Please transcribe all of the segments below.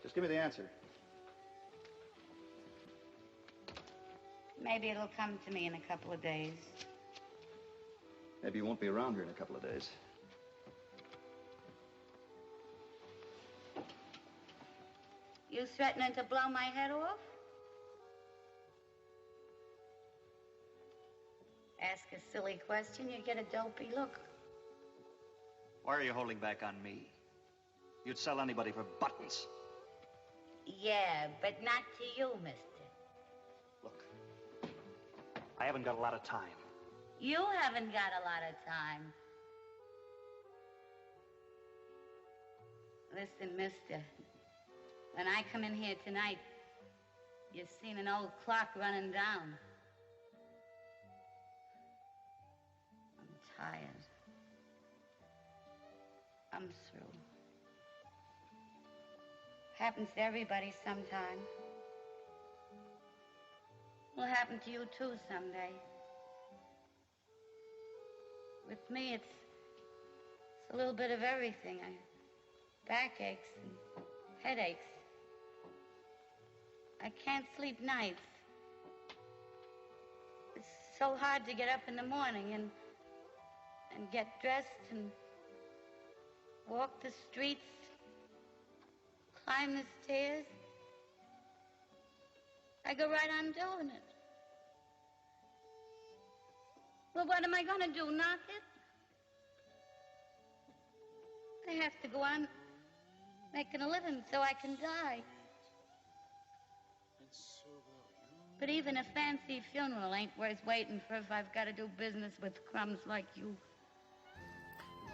Just give me the answer. Maybe it'll come to me in a couple of days. Maybe you won't be around here in a couple of days. You threatening to blow my head off? Ask a silly question, you get a dopey look. Why are you holding back on me? You'd sell anybody for buttons. Yeah, but not to you, mister. Look, I haven't got a lot of time. You haven't got a lot of time. Listen, mister, when I come in here tonight, you've seen an old clock running down. I'm tired. I'm through. Happens to everybody sometime. Will happen to you too someday. With me, it's a little bit of everything. Backaches and headaches. I can't sleep nights. It's so hard to get up in the morning and get dressed and walk the streets, climb the stairs. I go right on doing it. Well, what am I going to do, knock it? I have to go on making a living so I can die. But even a fancy funeral ain't worth waiting for if I've got to do business with crumbs like you.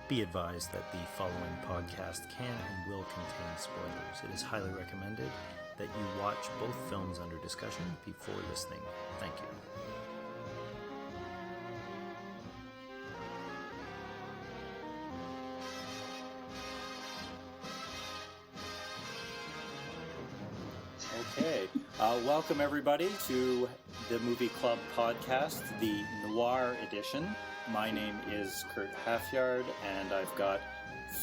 Be advised that the following podcast can and will contain spoilers. It is highly recommended that you watch both films under discussion before listening. Thank you. Okay, welcome everybody to the Movie Club podcast, the Noir edition. My name is Kurt Halfyard, and I've got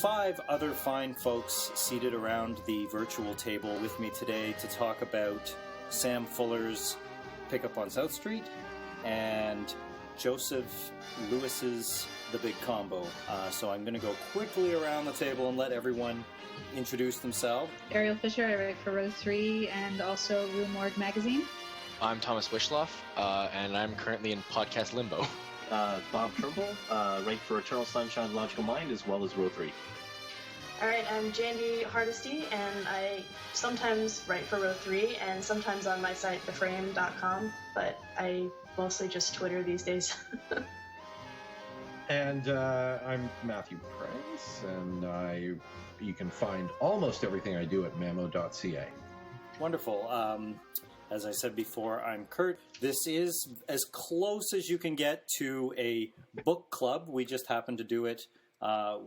5 other fine folks seated around the virtual table with me today to talk about Sam Fuller's Pickup on South Street and Joseph Lewis's The Big Combo. So I'm going to go quickly around the table and let everyone introduce themselves. Ariel Fisher, I write for Row 3 and also Rue Morgue magazine. I'm Thomas Wishloff, and I'm currently in podcast limbo. Bob Trimble, write for Eternal Sunshine of the Logical Mind as well as Row 3. Alright, I'm Jandy Hardesty, and I sometimes write for Row 3 and sometimes on my site, theframe.com, but I mostly just Twitter these days. And I'm Matthew Price, and you can find almost everything I do at mammo.ca. Wonderful. As I said before, I'm Kurt. This is as close as you can get to a book club. We just happen to do it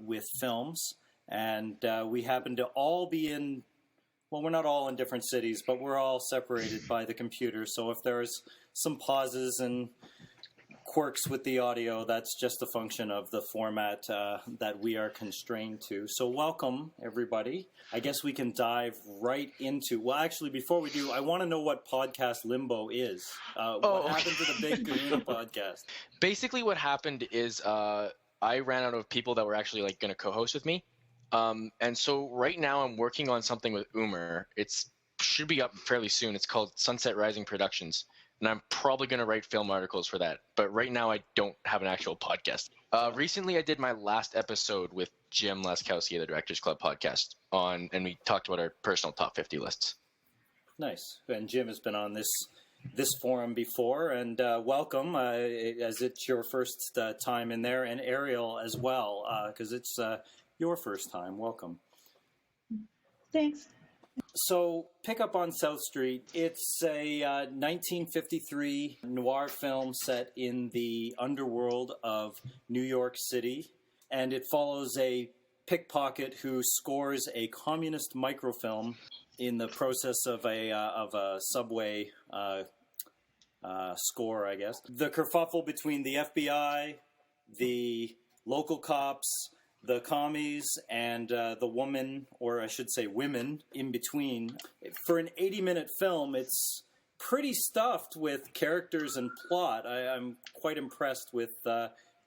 with films. And we happen to all be in, well, we're not all in different cities, but we're all separated by the computer. So if there's some pauses and quirks with the audio, that's just a function of the format that we are constrained to. So welcome, everybody. I guess we can dive right into... Well, actually, before we do, I want to know what podcast limbo is. What happened to the Big Kahuna podcast? Basically, what happened is I ran out of people that were actually going to co-host with me. And so right now I'm working on something with Umer. It should be up fairly soon. It's called Sunset Rising Productions. And I'm probably going to write film articles for that. But right now I don't have an actual podcast. Recently I did my last episode with Jim Laskowski of the Directors Club podcast and we talked about our personal top 50 lists. Nice. And Jim has been on this forum before, and welcome, as it's your first time in there, and Ariel as well, because it's your first time. Welcome. Thanks. So, Pickup on South Street, it's a 1953 noir film set in the underworld of New York City, and it follows a pickpocket who scores a communist microfilm in the process of a subway score, I guess. The kerfuffle between the FBI, the local cops, the commies and the woman, or I should say women, in between. For an 80-minute film, it's pretty stuffed with characters and plot. I'm quite impressed with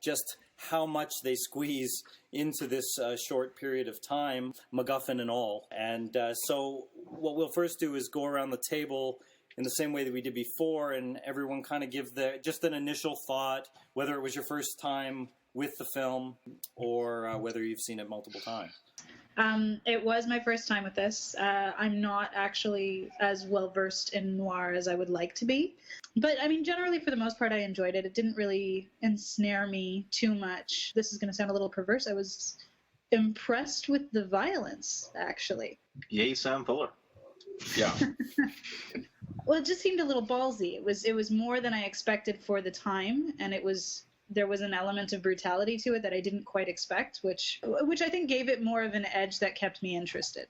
just how much they squeeze into this short period of time, MacGuffin and all. And so what we'll first do is go around the table in the same way that we did before, and everyone kind of give just an initial thought, whether it was your first time with the film or whether you've seen it multiple times. It was my first time with this. I'm not actually as well-versed in noir as I would like to be. But, I mean, generally, for the most part, I enjoyed it. It didn't really ensnare me too much. This is going to sound a little perverse. I was impressed with the violence, actually. Yay, Sam Fuller. Yeah. Well, it just seemed a little ballsy. It was more than I expected for the time, and there was an element of brutality to it that I didn't quite expect, which I think gave it more of an edge that kept me interested.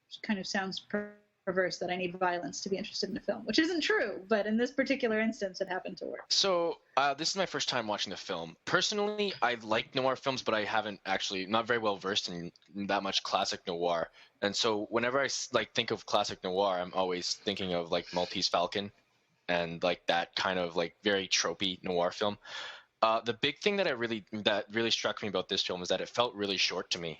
Which kind of sounds perverse that I need violence to be interested in a film, which isn't true, but in this particular instance, it happened to work. So this is my first time watching the film. Personally, I like noir films, but I haven't actually, not very well versed in that much classic noir. And so whenever I think of classic noir, I'm always thinking of like Maltese Falcon and like that kind of like very tropey noir film. The big thing that really struck me about this film is that it felt really short to me.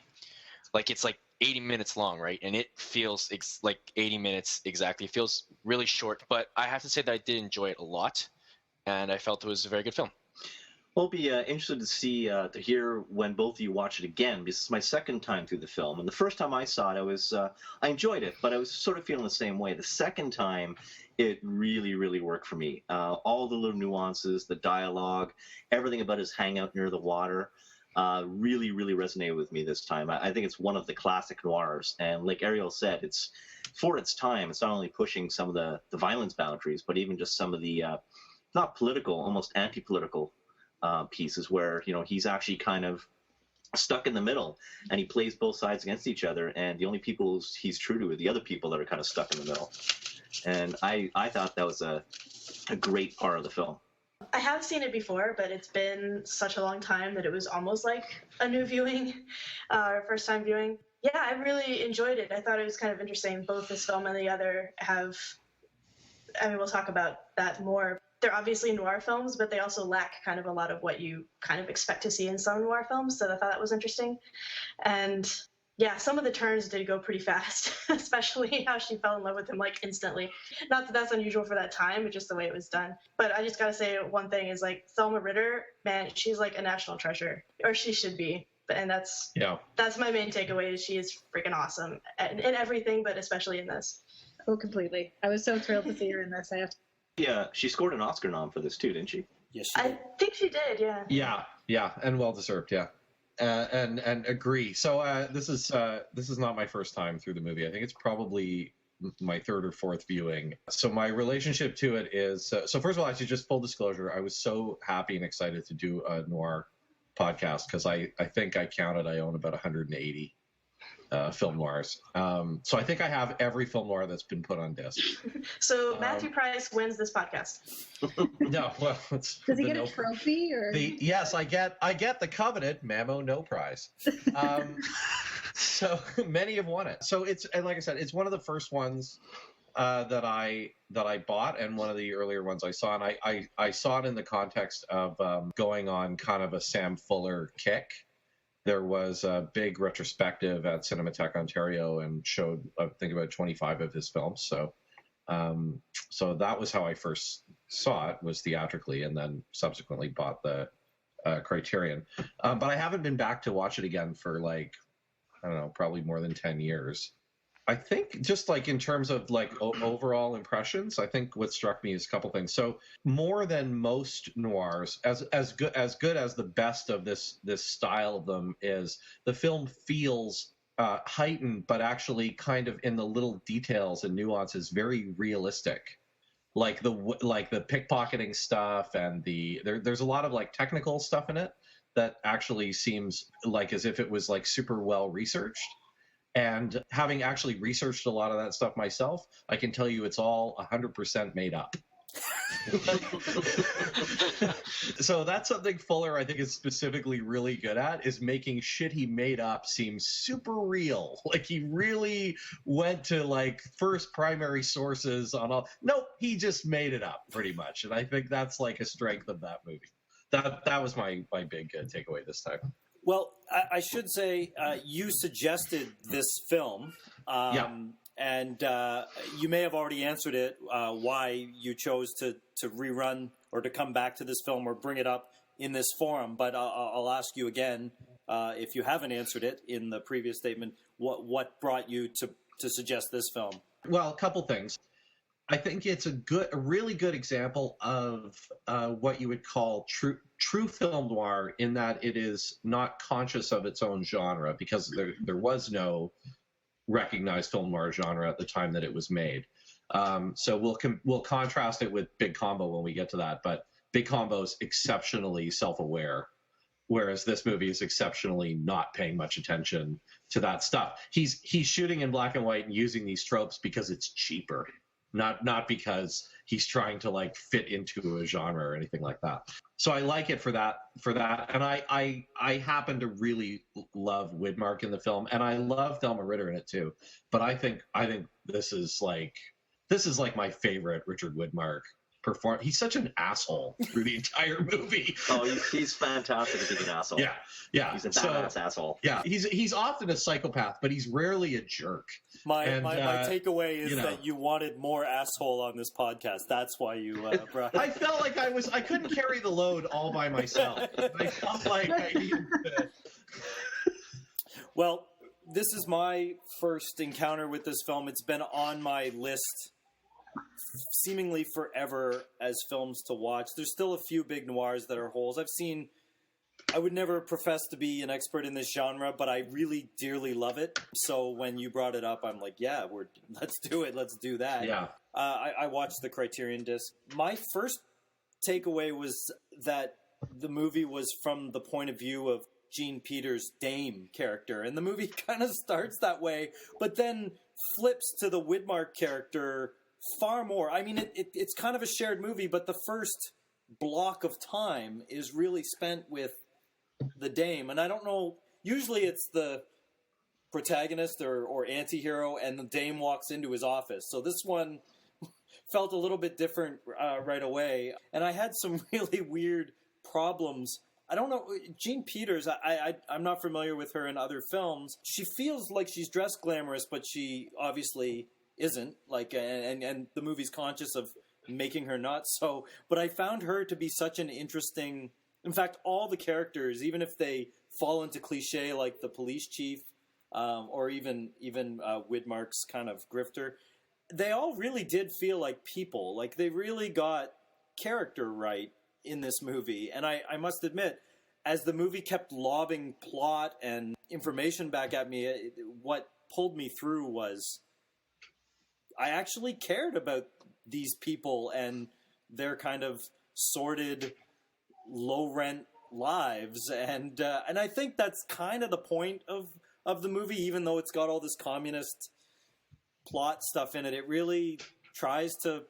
Like it's like 80 minutes long, right? And it feels like 80 minutes exactly. It feels really short, but I have to say that I did enjoy it a lot, and I felt it was a very good film. We'll be interested to hear when both of you watch it again, because it's my second time through the film. And the first time I saw it, I enjoyed it, but I was sort of feeling the same way. The second time, it really, really worked for me. All the little nuances, the dialogue, everything about his hangout near the water, really, really resonated with me this time. I think it's one of the classic noirs. And like Ariel said, it's for its time. It's not only pushing some of the violence boundaries, but even just some of the not political, almost anti-political pieces where, he's actually kind of stuck in the middle, and he plays both sides against each other, and the only people he's true to are the other people that are kind of stuck in the middle. And I thought that was a great part of the film. I have seen it before, but it's been such a long time that it was almost like a new viewing, or first time viewing. Yeah, I really enjoyed it. I thought it was kind of interesting. Both this film and the other we'll talk about that more. They're obviously noir films, but they also lack kind of a lot of what you kind of expect to see in some noir films, so I thought that was interesting. And yeah, some of the turns did go pretty fast, especially how she fell in love with him like instantly. Not that that's unusual for that time, but just the way it was done. But I just gotta say one thing is like Thelma Ritter, man, she's like a national treasure, or she should be. And that's my main takeaway. She is freaking awesome in everything, but especially in this. Oh, completely. I was so thrilled to see her in this. Yeah, she scored an Oscar nom for this too, didn't she? Yes, she did. I think she did, yeah. Yeah, and well deserved. Yeah, and agree. So this is not my first time through the movie. I think it's probably my third or fourth viewing. So my relationship to it is so. First of all, actually, just full disclosure, I was so happy and excited to do a noir podcast because I think I counted I own about 180 film noirs. So I think I have every film noir that's been put on disc. So Matthew Price wins this podcast. No, well, does he get a trophy or? Yes, I get the coveted Mamo No Prize. So many have won it. So and like I said, it's one of the first ones that I bought, and one of the earlier ones I saw, and I saw it in the context of going on kind of a Sam Fuller kick. There was a big retrospective at Cinematheque Ontario and showed, I think, about 25 of his films. So that was how I first saw it, was theatrically, and then subsequently bought the Criterion. But I haven't been back to watch it again for I don't know, probably more than 10 years. I think just in terms of overall impressions, I think what struck me is a couple things. So more than most noirs, as good as the best of this style of them is, the film feels heightened, but actually kind of in the little details and nuances, very realistic. Like the pickpocketing stuff, and there's a lot of technical stuff in it that actually seems as if it was super well researched. And having actually researched a lot of that stuff myself, I can tell you it's all 100% made up. So that's something Fuller, I think, is specifically really good at, is making shit he made up seem super real. Like, he really went to, like, first primary sources on all. Nope, he just made it up, pretty much. And I think that's, like, a strength of that movie. That was my big takeaway this time. Well, I should say you suggested this film. And you may have already answered it, why you chose to rerun or to come back to this film or bring it up in this forum. But I'll ask you again, if you haven't answered it in the previous statement, what brought you to suggest this film? Well, a couple things. I think it's a really good example of what you would call true film noir, in that it is not conscious of its own genre, because there was no recognized film noir genre at the time that it was made. So we'll contrast it with Big Combo when we get to that. But Big Combo is exceptionally self-aware, whereas this movie is exceptionally not paying much attention to that stuff. He's shooting in black and white and using these tropes because it's cheaper, not because he's trying to, like, fit into a genre or anything like that. So I like it for that. And I happen to really love Widmark in the film, and I love Thelma Ritter in it too. But I think this is like my favorite Richard Widmark performance. He's such an asshole through the entire movie. Oh, he's fantastic at being an asshole. Yeah. He's a badass asshole. Yeah, he's often a psychopath, but he's rarely a jerk. My takeaway is that you wanted more asshole on this podcast. That's why you brought. I felt like I couldn't carry the load all by myself. I felt like I needed to. Well, this is my first encounter with this film. It's been on my list seemingly forever as films to watch. There's still a few big noirs that are holes. I would never profess to be an expert in this genre, but I really dearly love it. So when you brought it up, I'm like, yeah, let's do it. Let's do that. Yeah. I watched the Criterion disc. My first takeaway was that the movie was from the point of view of Jean Peters' Dame character. And the movie kind of starts that way, but then flips to the Widmark character far more. I mean, it's kind of a shared movie, but the first block of time is really spent with the Dame. And I don't know, usually it's the protagonist or anti-hero, and the Dame walks into his office. So this one felt a little bit different right away. And I had some really weird problems. I don't know, Jean Peters, I'm not familiar with her in other films. She feels like she's dressed glamorous, but she obviously isn't. Like, and the movie's conscious of making her not so. But I found her to be such an interesting. In fact, all the characters, even if they fall into cliche like the police chief, or even Widmark's kind of grifter, they all really did feel like people. Like, they really got character right in this movie. And I must admit, as the movie kept lobbing plot and information back at me, what pulled me through was I actually cared about these people and their kind of sordid, low-rent lives. And I think that's kind of the point of the movie, even though it's got all this communist plot stuff in it. It really tries to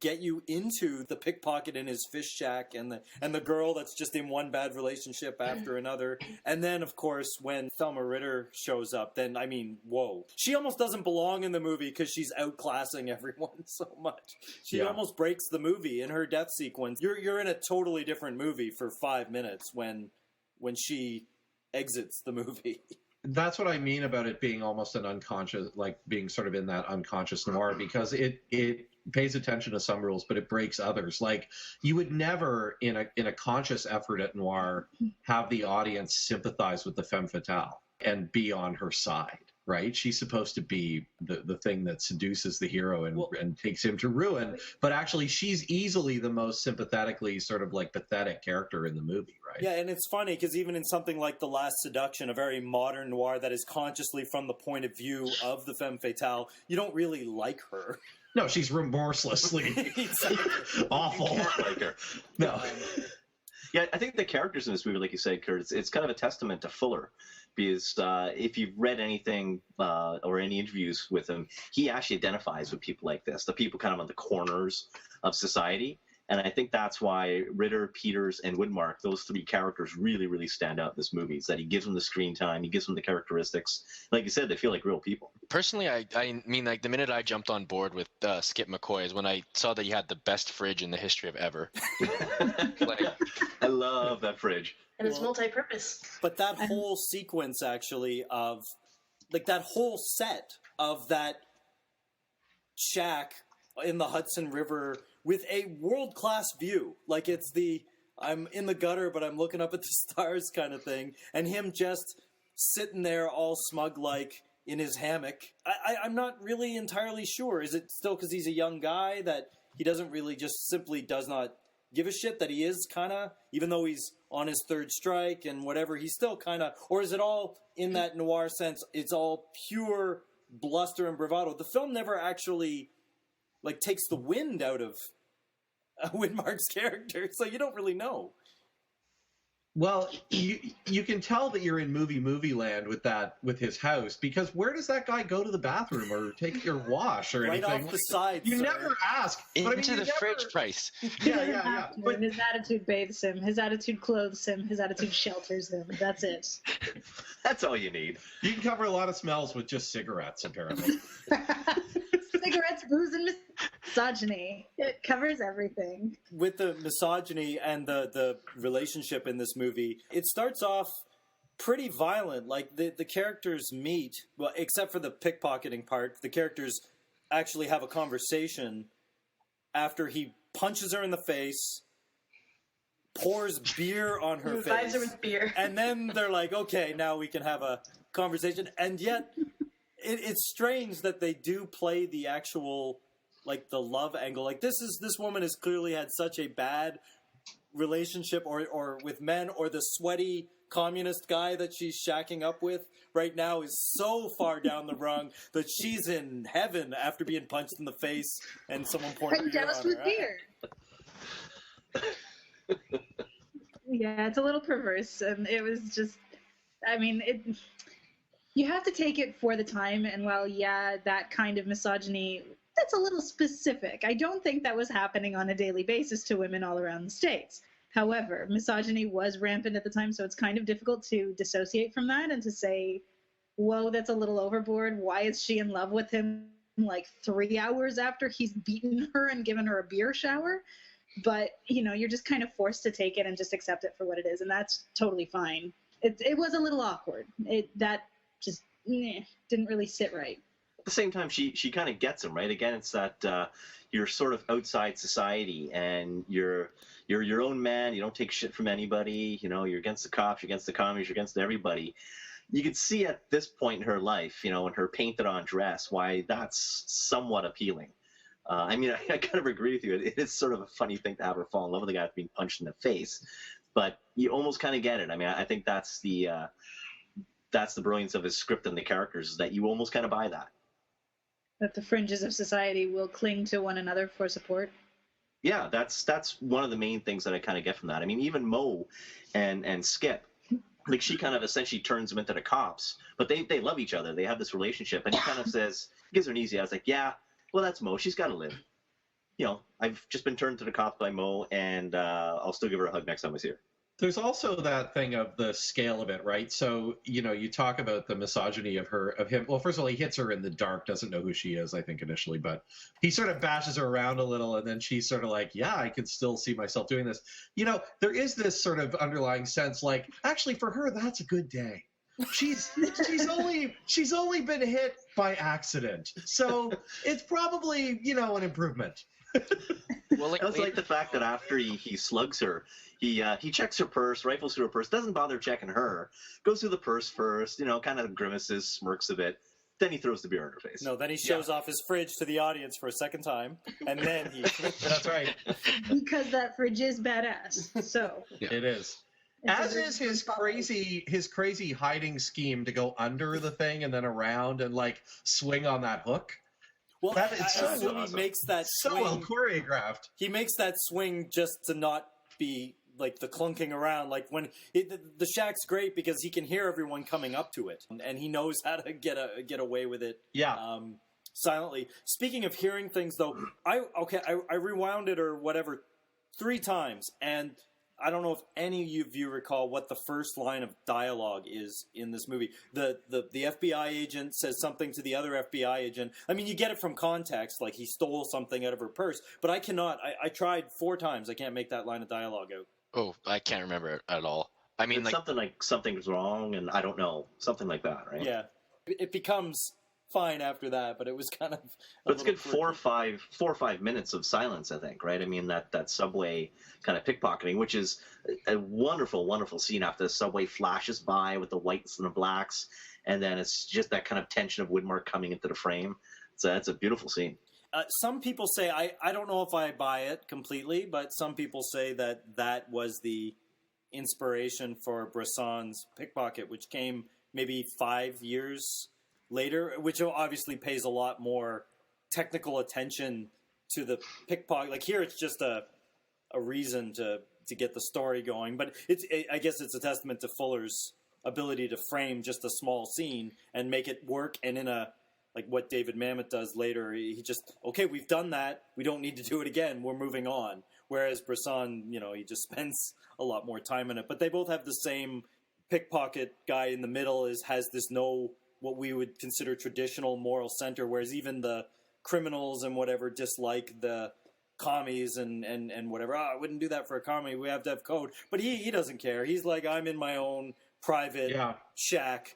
get you into the pickpocket in his fish shack and the girl that's just in one bad relationship after another. And then, of course, when Thelma Ritter shows up, then, I mean, whoa. She almost doesn't belong in the movie because she's outclassing everyone so much. She almost breaks the movie in her death sequence. You're in a totally different movie for 5 minutes when she exits the movie. That's what I mean about it being almost an unconscious, like being sort of in that unconscious noir, because it pays attention to some rules, but it breaks others. Like, you would never, in a conscious effort at noir, have the audience sympathize with the femme fatale and be on her side, right? She's supposed to be the thing that seduces the hero and takes him to ruin, but actually she's easily the most sympathetically sort of like pathetic character in the movie, right? Yeah, and it's funny because even in something like The Last Seduction, a very modern noir that is consciously from the point of view of the femme fatale, you don't really like her. No, she's remorselessly awful. You can't like her. No. Yeah, I think the characters in this movie, like you said, Kurt, it's kind of a testament to Fuller, because if you've read anything or any interviews with him, he actually identifies with people like this, the people kind of on the corners of society. And I think that's why Ritter, Peters, and Widmark, those three characters, really, really stand out in this movie. Is that he gives them the screen time, he gives them the characteristics. Like you said, they feel like real people. Personally, I mean, like, the minute I jumped on board with Skip McCoy is when I saw that he had the best fridge in the history of ever. Like, I love that fridge. And it's multi-purpose. But that whole sequence, actually, of like that whole set of that shack in the Hudson River with a world-class view, like it's the I'm in the gutter but I'm looking up at the stars kind of thing, and him just sitting there all smug like in his hammock. I'm not really entirely sure. Is it still because he's a young guy that he doesn't really just simply does not give a shit, that he is kind of, even though he's on his third strike and whatever, he's still kind of, or is it all in that noir sense, it's all pure bluster and bravado? The film never actually like takes the wind out of Widmark's character, so you don't really know. Well, you can tell that you're in movie land with his house, because where does that guy go to the bathroom or take your wash or Right anything? off the side, You sir. never ask. into But I mean, the fridge price. Yeah. But his attitude bathes him. His attitude clothes him. His attitude shelters him. That's it. That's all you need. You can cover a lot of smells with just cigarettes, apparently. Cigarettes, booze, and misogyny. It covers everything. With the misogyny and the relationship in this movie, it starts off pretty violent. Like, the characters meet, well, except for the pickpocketing part, the characters actually have a conversation after he punches her in the face, pours beer on her Revives face, her with beer. and then they're like, okay, now we can have a conversation. And yet it's strange that they do play the actual, like, the love angle. Like, this woman has clearly had such a bad relationship or with men, or the sweaty communist guy that she's shacking up with right now is so far down the rung that she's in heaven after being punched in the face and someone pouring And beer doused on with her. beer. Yeah, it's a little perverse, and it was just, I mean, you have to take it for the time, and while, yeah, that kind of misogyny, that's a little specific. I don't think that was happening on a daily basis to women all around the States. However, misogyny was rampant at the time, so it's kind of difficult to dissociate from that and to say, whoa, that's a little overboard. Why is she in love with him like 3 hours after he's beaten her and given her a beer shower? But, you know, you're just kind of forced to take it and just accept it for what it is, and that's totally fine. It was a little awkward. That just didn't really sit right. At the same time, she kind of gets him, right? Again, it's that you're sort of outside society, and you're your own man. You don't take shit from anybody. You know, you're against the cops, you're against the communists, you're against everybody. You can see at this point in her life, you know, in her painted-on dress, why that's somewhat appealing. I mean, I kind of agree with you. It is sort of a funny thing to have her fall in love with a guy being punched in the face, but you almost kind of get it. I mean, I think that's the brilliance of his script and the characters, is that you almost kind of buy that. That the fringes of society will cling to one another for support. Yeah, that's one of the main things that I kind of get from that. I mean, even Mo and Skip, like, she kind of essentially turns them into the cops, but they love each other. They have this relationship, and he kind of says, gives her an easy. I was like, yeah, well, that's Mo. She's got to live. You know, I've just been turned to the cops by Mo, and I'll still give her a hug next time I see her. There's also that thing of the scale of it, right? So, you know, you talk about the misogyny of him. Well, first of all, he hits her in the dark, doesn't know who she is, I think, initially, but he sort of bashes her around a little, and then she's sort of like, yeah, I can still see myself doing this. You know, there is this sort of underlying sense, like, actually, for her, that's a good day. She's only been hit by accident, so it's probably, you know, an improvement. Well, I also like the fact that after he slugs her, he checks her purse, rifles through her purse, doesn't bother checking her, goes through the purse first, you know, kind of grimaces, smirks a bit, then he throws the beer in her face. No, then he shows off his fridge to the audience for a second time, and then he... That's right. Because that fridge is badass, so... Yeah. It is. As is his crazy hiding scheme to go under the thing and then around and, like, swing on that hook. Well, That is I so assume awesome. he makes that So swing... well choreographed. He makes that swing just to not be like the clunking around. Like when the shack's great because he can hear everyone coming up to it, and he knows how to get away with it. Yeah. Silently. Speaking of hearing things, though, I rewound it or whatever 3 times, and I don't know if any of you recall what the first line of dialogue is in this movie. The FBI agent says something to the other FBI agent. I mean, you get it from context, like he stole something out of her purse, but I cannot. I tried 4 times. I can't make that line of dialogue out. Oh, I can't remember it at all. I mean, It's something like something's wrong, and I don't know, something like that, right? Yeah, it becomes fine after that, but it was kind of. But it's good 4 or 5 minutes of silence, I think, right? I mean, that subway kind of pickpocketing, which is a wonderful, wonderful scene after the subway flashes by with the whites and the blacks, and then it's just that kind of tension of Widmark coming into the frame. So that's a beautiful scene. Some people say, I don't know if I buy it completely, but some people say that was the inspiration for Bresson's Pickpocket, which came maybe 5 years later, which obviously pays a lot more technical attention to the pickpocket. Like here, it's just a reason to get the story going. But I guess it's a testament to Fuller's ability to frame just a small scene and make it work. And in like what David Mamet does later, he just, okay, we've done that. We don't need to do it again. We're moving on. Whereas Bresson, he just spends a lot more time in it. But they both have the same pickpocket guy in the middle has this what we would consider traditional moral center, whereas even the criminals and whatever dislike the commies and whatever. I wouldn't do that for a commie. We have to have code. But he doesn't care. He's like, I'm in my own private shack.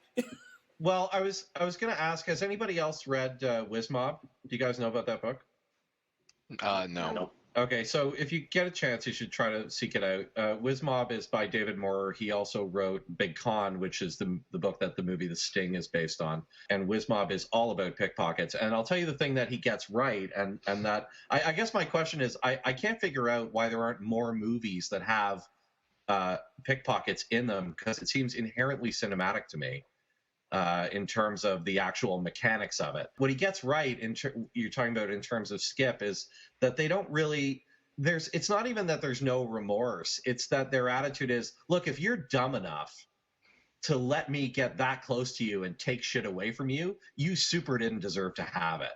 Well, I was going to ask, has anybody else read Whizmob? Do you guys know about that book? No. Okay, so if you get a chance, you should try to seek it out. Whizmob is by David Moore. He also wrote Big Con, which is the book that the movie The Sting is based on. And Whizmob is all about pickpockets. And I'll tell you the thing that he gets right, and that I guess my question is, I can't figure out why there aren't more movies that have pickpockets in them, because it seems inherently cinematic to me. In terms of the actual mechanics of it. What he gets right, you're talking about in terms of Skip, is that they don't really, it's not even that there's no remorse, it's that their attitude is, look, if you're dumb enough to let me get that close to you and take shit away from you, you super didn't deserve to have it.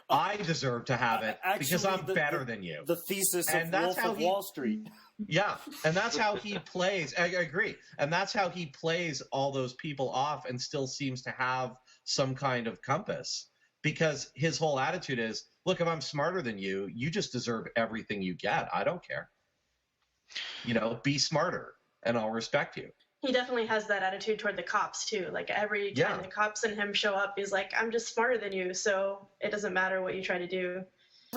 I deserve to have it because I'm better than you. The thesis of Wolf of Wall Street. Yeah, and that's how he plays. I agree. And that's how he plays all those people off and still seems to have some kind of compass. Because his whole attitude is, look, if I'm smarter than you, you just deserve everything you get. I don't care. Be smarter and I'll respect you. He definitely has that attitude toward the cops, too. Like, every time the cops and him show up, he's like, I'm just smarter than you, so it doesn't matter what you try to do.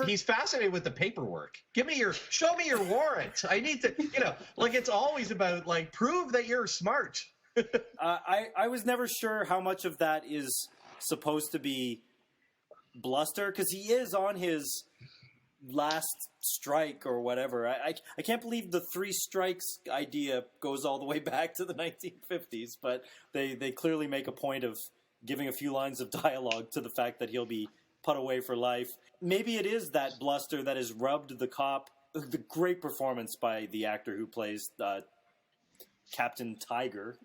He's fascinated with the paperwork. Show me your warrant. I need to, it's always about, prove that you're smart. I was never sure how much of that is supposed to be bluster, because he is on his last strike or whatever. I can't believe the 3 strikes idea goes all the way back to the 1950s, but they clearly make a point of giving a few lines of dialogue to the fact that he'll be put away for life. Maybe it is that bluster that has rubbed the cop. The great performance by the actor who plays Captain Tiger.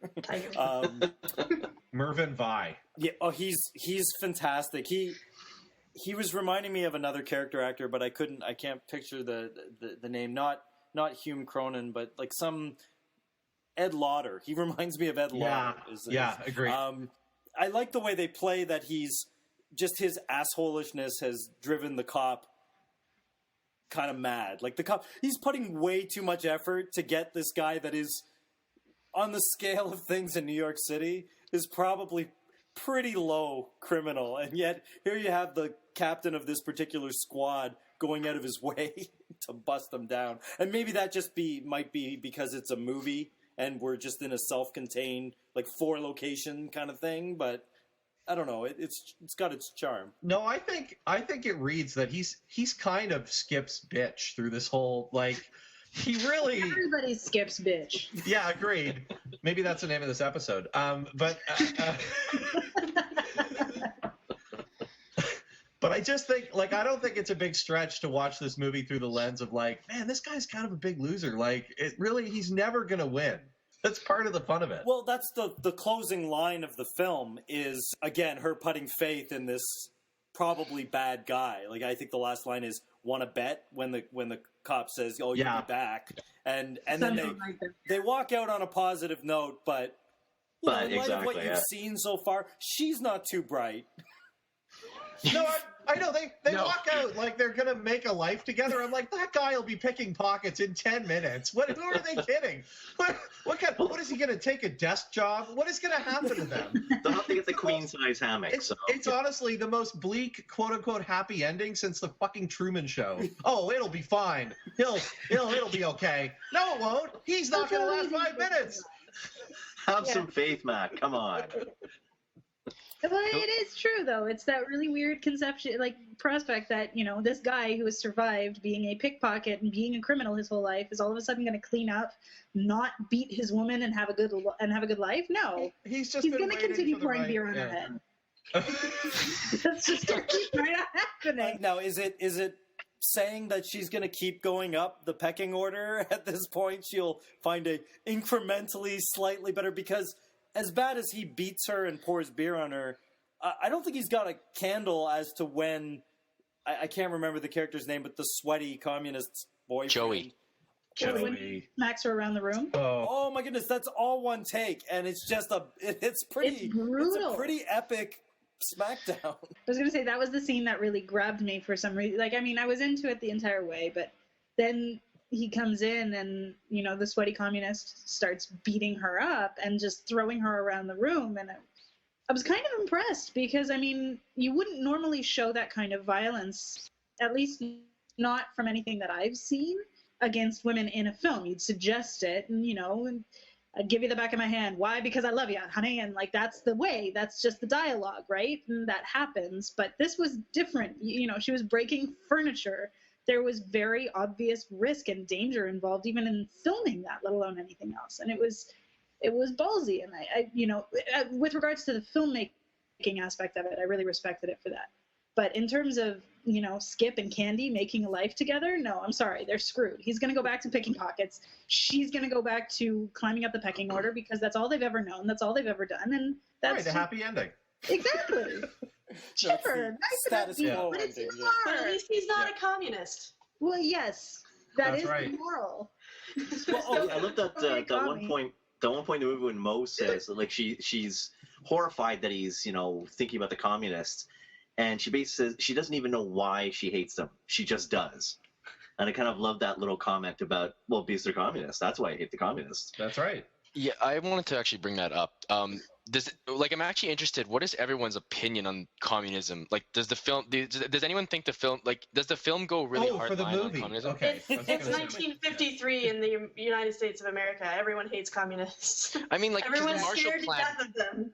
Mervyn Vi. Yeah, he's fantastic. He was reminding me of another character actor, but I can't picture the name. Not Hume Cronin, but like some Ed Lauder. He reminds me of Ed Lauder. Agree. I like the way they play that just his assholishness has driven the cop kind of mad. Like the cop, he's putting way too much effort to get this guy that is, on the scale of things in New York City, is probably pretty low criminal. And yet here you have the captain of this particular squad going out of his way to bust them down. And maybe that just might be because it's a movie and we're just in a self-contained, 4-location kind of thing, but I don't know. It's got its charm. No, I think it reads that he's kind of Skip's bitch through this whole he really. Everybody skips bitch. Yeah, agreed. Maybe that's the name of this But I just think, like, I don't think it's a big stretch to watch this movie through the lens of, like, man, this guy's kind of a big loser. Like, he's never going to win. That's part of the fun of it. Well, that's the closing line of the film is, again, her putting faith in this probably bad guy. Like, I think the last line is, "Want to bet?" when the cop says, "Oh, you'll be back," and then they walk out on a positive note. But in light of what you've seen so far, she's not too bright. No, I know they walk out like they're gonna make a life together. I'm like, that guy will be picking pockets in 10 minutes. Who are they kidding? What is he gonna take a desk job? What is gonna happen to them? They'll have to get the queen size hammock. It's honestly the most bleak, quote unquote, happy ending since the fucking Truman Show. Oh, it'll be fine. It'll be okay. No, it won't. He's not gonna last 5 minutes. Have some faith, Matt. Come on. Well, it is true, though. It's that really weird prospect that, this guy who has survived being a pickpocket and being a criminal his whole life is all of a sudden going to clean up, not beat his woman, and have a good life. No, he's going to continue pouring beer on her head. That's just going to keep right happening. Now, is it saying that she's going to keep going up the pecking order at this point? She'll find a incrementally slightly better, because as bad as he beats her and pours beer on her, I don't think he's got a candle as to when, I can't remember the character's name, but the sweaty communist boyfriend. Joey. Smacks her around the room. Oh my goodness, that's all one take, and it's just it's brutal. It's a pretty epic smackdown. I was going to say, that was the scene that really grabbed me for some reason. I was into it the entire way, but then he comes in and, the sweaty communist starts beating her up and just throwing her around the room. And I was kind of impressed because, you wouldn't normally show that kind of violence, at least not from anything that I've seen, against women in a film. You'd suggest it and, and I'd give you the back of my hand. Why? Because I love you, honey. And that's the way. That's just the dialogue, right? And that happens. But this was different. She was breaking furniture. There was very obvious risk and danger involved even in filming that, let alone anything else. And it was ballsy. And I with regards to the filmmaking aspect of it, I really respected it for that. But in terms of, Skip and Candy making a life together, no, I'm sorry, they're screwed. He's going to go back to picking pockets. She's going to go back to climbing up the pecking order because that's all they've ever known. That's all they've ever done. And that's a happy ending. Exactly. Sure, status quo but it's ending. But at least he's not a communist. Well, yes, that's right. The moral. I looked at that one point. The one point in the movie when Mo says she's horrified that he's thinking about the communists, and she basically says she doesn't even know why she hates them. She just does. And I kind of love that little comment about, well, because they're communists. That's why I hate the communists. That's right. Yeah, I wanted to actually bring that up. I'm actually interested. What is everyone's opinion on communism? Does anyone think does the film go really hard for the line movie? on communism? Okay. It's 1953 in the United States of America. Everyone hates communists. Everyone's scared to death of them.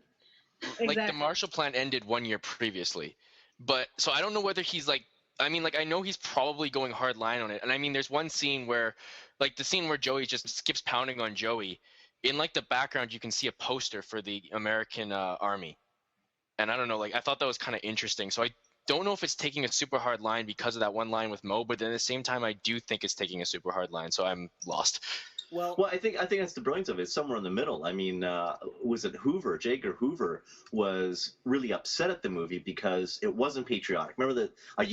Exactly. The Marshall Plan ended 1 year previously, but so I don't know whether he's I know he's probably going hard line on it, and there's one scene where, the scene where Joey just skips pounding on Joey. In the background, you can see a poster for the American Army, and I don't know. I thought that was kind of interesting. So I don't know if it's taking a super hard line because of that one line with Mo, but then at the same time, I do think it's taking a super hard line. So I'm lost. Well, I think that's the brilliance of it. It's somewhere in the middle. Was it Hoover? J. Edgar Hoover was really upset at the movie because it wasn't patriotic. Remember that? Are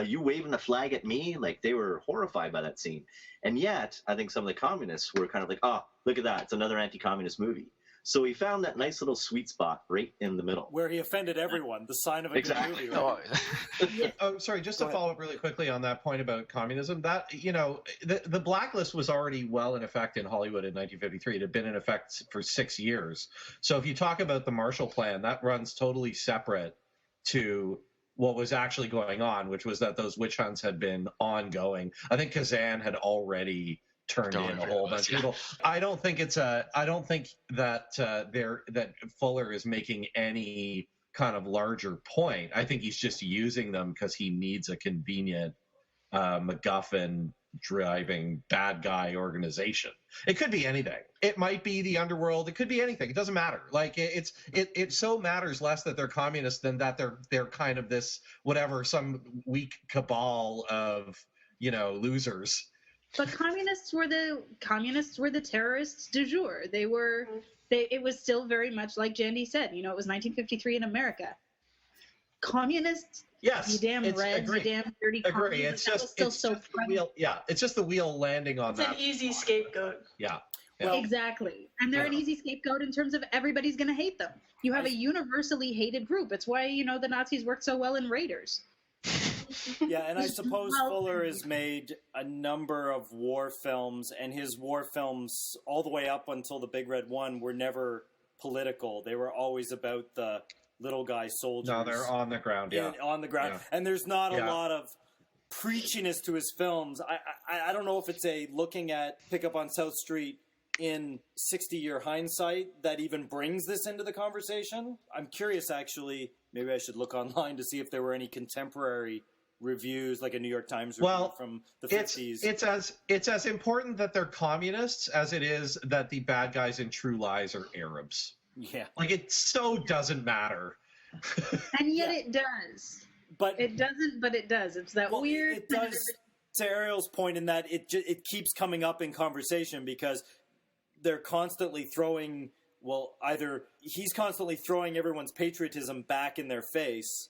you waving the flag at me? They were horrified by that scene. And yet, I think some of the communists were kind of oh, look at that. It's another anti-communist movie. So he found that nice little sweet spot right in the middle. Where he offended everyone, the sign of a good movie. Right? Sorry, just to follow up really quickly on that point about communism, that, the blacklist was already well in effect in Hollywood in 1953. It had been in effect for 6 years. So if you talk about the Marshall Plan, that runs totally separate to what was actually going on, which was that those witch hunts had been ongoing. I think Kazan had already turned in a whole bunch of people. I don't think that that Fuller is making any kind of larger point. I think he's just using them because he needs a convenient MacGuffin driving bad guy organization. It could be anything. It might be the underworld. It could be anything. It doesn't matter. Like it so matters less that they're communists than that they're kind of this whatever, some weak cabal of, you know, losers. But communists were the terrorists du jour. It was still very much like Jandy said. You know, it was 1953 in America. Communists. Yes, you damn Reds, you damn dirty communists. It's just it's just the wheel landing on that. It's an easy scapegoat. Yeah. Well, exactly. And they're an easy scapegoat in terms of everybody's going to hate them. You have a universally hated group. It's why, you know, the Nazis worked so well in Raiders. Yeah, and I suppose Fuller has made a number of war films, and his war films, all the way up until The Big Red One, were never political. They were always about the little guy soldiers. No, they're on the ground, yeah. On the ground. Yeah. And there's not a lot of preachiness to his films. I don't know if it's a looking at Pickup on South Street in 60-year hindsight that even brings this into the conversation. I'm curious, actually. Maybe I should look online to see if there were any contemporary reviews, like a New York Times review from the 50s. It's as important that they're communists as it is that the bad guys in True Lies are Arabs. Yeah. Like, it so doesn't matter. And yet it does. But it doesn't, but it does. It's that weird... It does, to Ariel's point, in that it keeps coming up in conversation because they're constantly throwing... Well, either he's constantly throwing everyone's patriotism back in their face,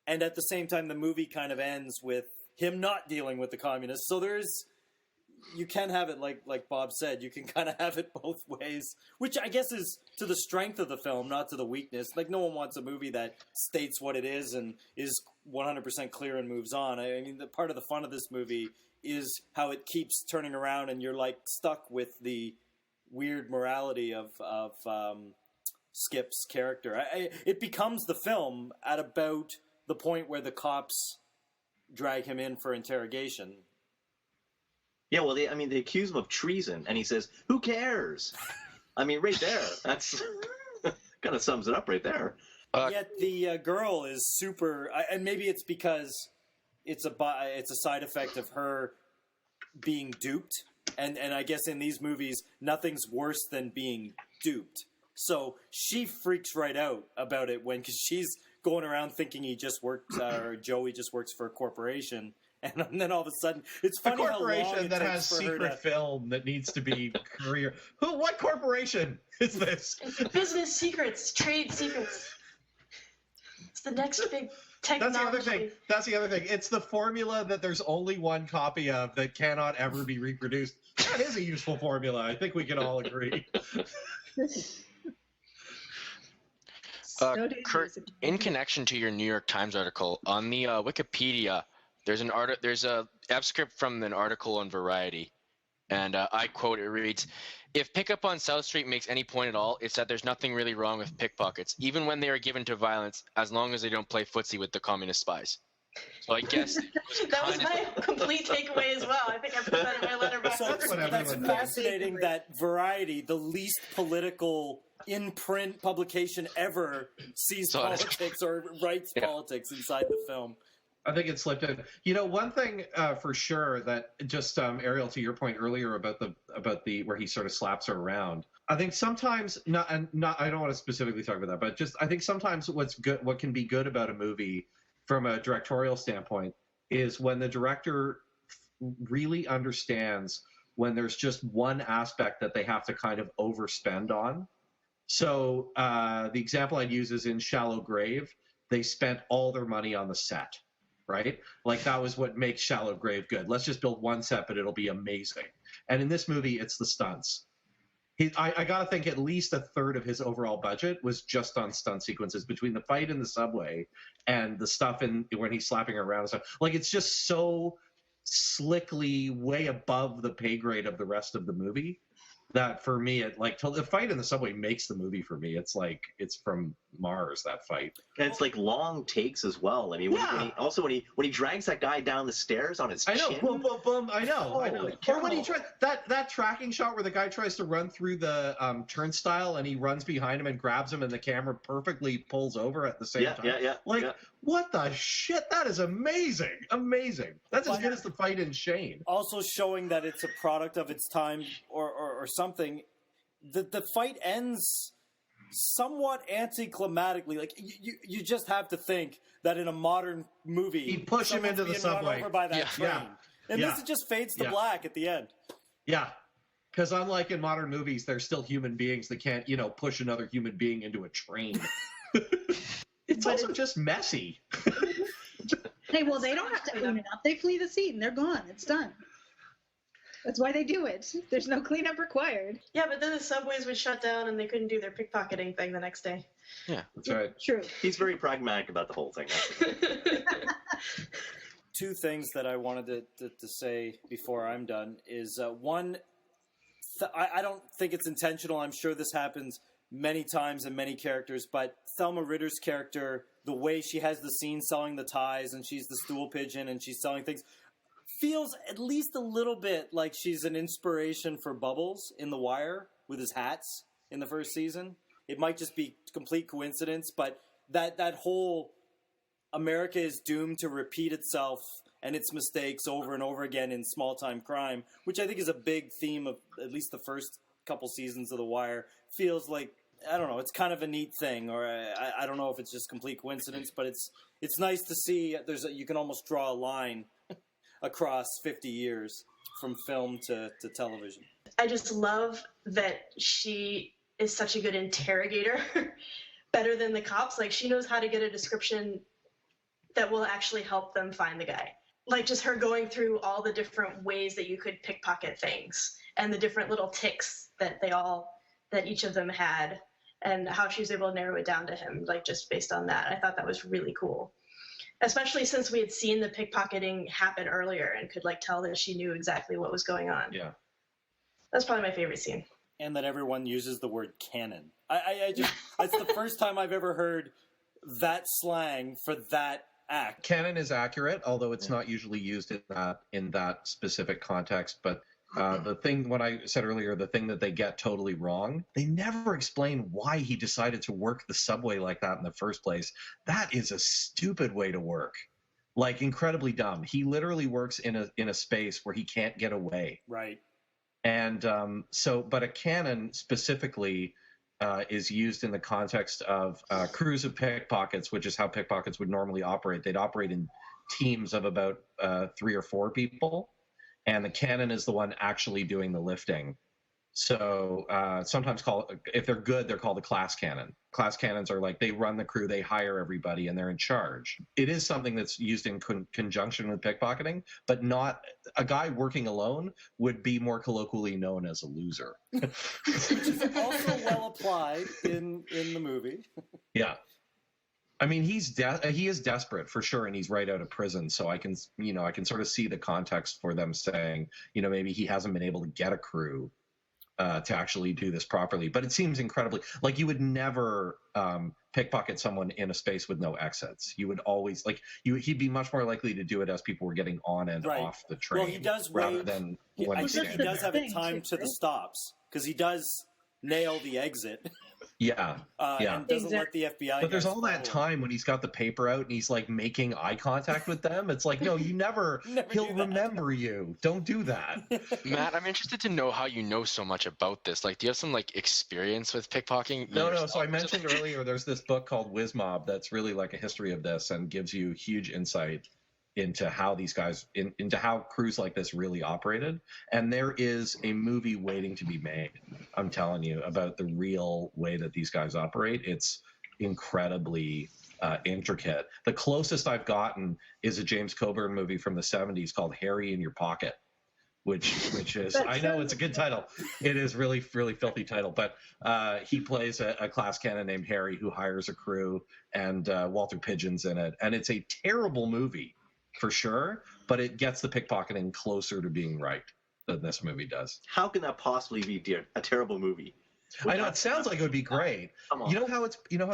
and at the same time the movie kind of ends with him not dealing with the communists. So you can have it, like Bob said, you can kind of have it both ways, which I guess is to the strength of the film, not to the weakness. Like, no one wants a movie that states what it is and is 100% clear and moves on. I mean, the part of the fun of this movie is how it keeps turning around and you're, like, stuck with the weird morality of Skip's character. It becomes the film at about the point where the cops drag him in for interrogation. Yeah, well, they accuse him of treason, and he says, "Who cares?" I mean, right there, that's kind of sums it up right there. Yet the girl is super, and maybe it's because it's a side effect of her being duped. And I guess in these movies, nothing's worse than being duped. So she freaks right out about it because she's going around thinking he just works, or Joey just works for a corporation. And then all of a sudden, it's funny how long it takes for her to... A corporation that has secret film that needs to be career... What corporation is this? Business secrets, trade secrets. It's the next big... Technology. That's the other thing. It's the formula that there's only one copy of that cannot ever be reproduced. That is a useful formula. I think we can all agree. Kurt, in connection to your New York Times article, on the Wikipedia, there's a abstract from an article on Variety, and I quote, it reads, "If Pickup on South Street makes any point at all, it's that there's nothing really wrong with pickpockets, even when they are given to violence, as long as they don't play footsie with the communist spies." So I guess that was my complete takeaway as well. I think I put that in my letterbox. So that's fascinating that Variety, the least political in-print publication ever, sees politics or writes politics inside the film. I think it slipped in. You know, one thing for sure that just Ariel, to your point earlier about the where he sort of slaps her around. I think sometimes not I don't want to specifically talk about that, but just I think sometimes what can be good about a movie from a directorial standpoint is when the director really understands when there's just one aspect that they have to kind of overspend on. So the example I'd use is in Shallow Grave. They spent all their money on the set. Right? Like, that was what makes Shallow Grave good. Let's just build one set, but it'll be amazing. And in this movie, it's the stunts. I got to think at least a third of his overall budget was just on stunt sequences between the fight in the subway and the stuff when he's slapping her around and stuff. Like, it's just so slickly way above the pay grade of the rest of the movie that for me, the fight in the subway makes the movie for me. It's like it's from Mars, that fight. And it's like long takes as well. I mean, when he drags that guy down the stairs on his chin. I know, boom, boom, boom. I know. Or when he tries that tracking shot where the guy tries to run through the turnstile and he runs behind him and grabs him, and the camera perfectly pulls over at the same time. Yeah. what the shit? That is amazing. Amazing. That's as good as the fight in Shane. Also showing that it's a product of its time or something. The fight ends somewhat anticlimactically. Like, you just have to think that in a modern movie, he'd push him into the subway. Run over by that train. Yeah. And this just fades to black at the end. Yeah. Because unlike in modern movies, they're still human beings that can't, push another human being into a train. It's also just messy. Hey, well, they don't have to clean it up. They flee the scene. They're gone. It's done. That's why they do it. There's no cleanup required. Yeah, but then the subways would shut down and they couldn't do their pickpocketing thing the next day. Yeah, that's right. True. He's very pragmatic about the whole thing. Two things that I wanted to say before I'm done is one, I don't think it's intentional. I'm sure this happens many times in many characters, but Thelma Ritter's character, the way she has the scene selling the ties and she's the stool pigeon and she's selling things, feels at least a little bit like she's an inspiration for Bubbles in The Wire with his hats in the first season. It might just be complete coincidence, but that whole America is doomed to repeat itself and its mistakes over and over again in small-time crime, which I think is a big theme of at least the first couple seasons of The Wire, feels like, I don't know, it's kind of a neat thing, or I don't know if it's just complete coincidence, but it's nice to see you can almost draw a line across 50 years from film to television. I just love that she is such a good interrogator, better than the cops. Like, she knows how to get a description that will actually help them find the guy. Like, just her going through all the different ways that you could pickpocket things and the different little ticks that each of them had, and how she was able to narrow it down to him, like, just based on that. I thought that was really cool. Especially since we had seen the pickpocketing happen earlier and could, like, tell that she knew exactly what was going on. Yeah. That's probably my favorite scene. And that everyone uses the word canon. I just, it's the first time I've ever heard that slang for that act. Canon is accurate, although it's not usually used in that specific context. But the thing, what I said earlier, the thing that they get totally wrong, they never explain why he decided to work the subway like that in the first place. That is a stupid way to work. Like, incredibly dumb. He literally works in a space where he can't get away. Right. And but a canon specifically is used in the context of crews of pickpockets, which is how pickpockets would normally operate. They'd operate in teams of about 3 or 4 people, and the canon is the one actually doing the lifting. So sometimes if they're good, they're called a class cannon. Class cannons are like, they run the crew, they hire everybody, and they're in charge. It is something that's used in conjunction with pickpocketing, but not a guy working alone would be more colloquially known as a loser. Which is also well applied in the movie. Yeah. I mean, he is desperate for sure, and he's right out of prison. So I can sort of see the context for them saying, maybe he hasn't been able to get a crew to actually do this properly. But it seems incredibly, like, you would never pickpocket someone in a space with no exits. You would always, he'd be much more likely to do it as people were getting on and off the train. Well, he does rather wait. than I think he does have it timed to the stops, because he does nail the exit. Yeah. And doesn't let the FBI. But there's all that time when he's got the paper out and he's like making eye contact with them. It's like, no, you never he'll remember you. Don't do that. Matt, I'm interested to know how you know so much about this. Like, do you have some experience with pickpocketing? No. So I mentioned earlier, there's this book called Whiz Mob that's really like a history of this and gives you huge insight into how these guys, into how crews like this really operated. And there is a movie waiting to be made, I'm telling you, about the real way that these guys operate. It's incredibly intricate. The closest I've gotten is a James Coburn movie from the 70s called Harry in Your Pocket, which is, I know it's a good title. It is really, really filthy title, but he plays a class cannon named Harry who hires a crew, and Walter Pidgeon's in it. And it's a terrible movie, for sure, but it gets the pickpocketing closer to being right than this movie does. How can that possibly be a terrible movie? I know, it sounds like it would be great. Come on. You know how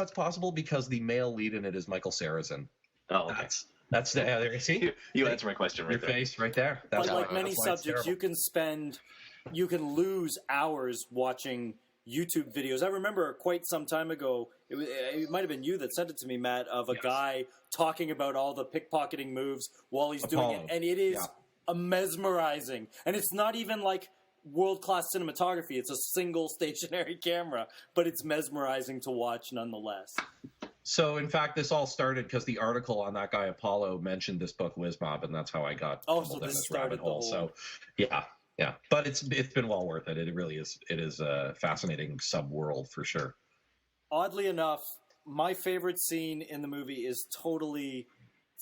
it's possible? Because the male lead in it is Michael Sarrazin. Oh, okay. That's there. See, you answer my question right your there. face right there. That's but like many that's why it's subjects, terrible. you can lose hours watching YouTube videos. I remember quite some time ago, it might have been you that sent it to me, Matt, of a guy talking about all the pickpocketing moves while he's doing it, and it is mesmerizing. And it's not even like world-class cinematography. It's a single stationary camera, but it's mesmerizing to watch nonetheless. So, in fact, this all started because the article on that guy Apollo mentioned this book Whiz Mob, and that's how I got so this rabbit hole. So, yeah. But it's been well worth it. It really is. It is a fascinating sub-world for sure. Oddly enough, my favorite scene in the movie is totally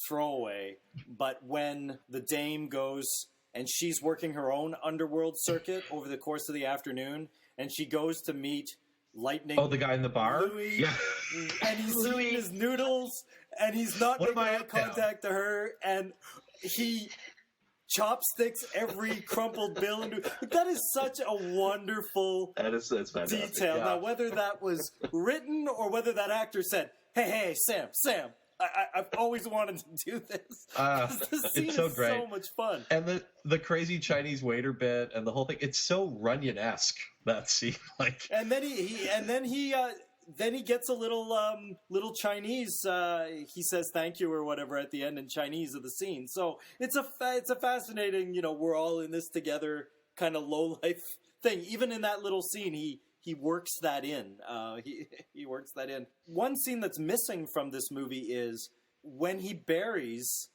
throwaway, but when the dame goes and she's working her own underworld circuit over the course of the afternoon, and she goes to meet Lightning. Oh, the guy in the bar? Louis, and he's eating his noodles, and he's not making eye contact to her, and he chopsticks every crumpled bill. That is such a wonderful that's detail. Yeah. Now, whether that was written or whether that actor said, hey, Sam, I've always wanted to do this. This scene it's so is great. So much fun. And the crazy Chinese waiter bit and the whole thing, it's so Runyon-esque, that scene. And then he gets a little Chinese. He says thank you or whatever at the end in Chinese of the scene. So it's a fascinating, we're all in this together kind of low life thing. Even in that little scene, he works that in. He works that in. One scene that's missing from this movie is when he buries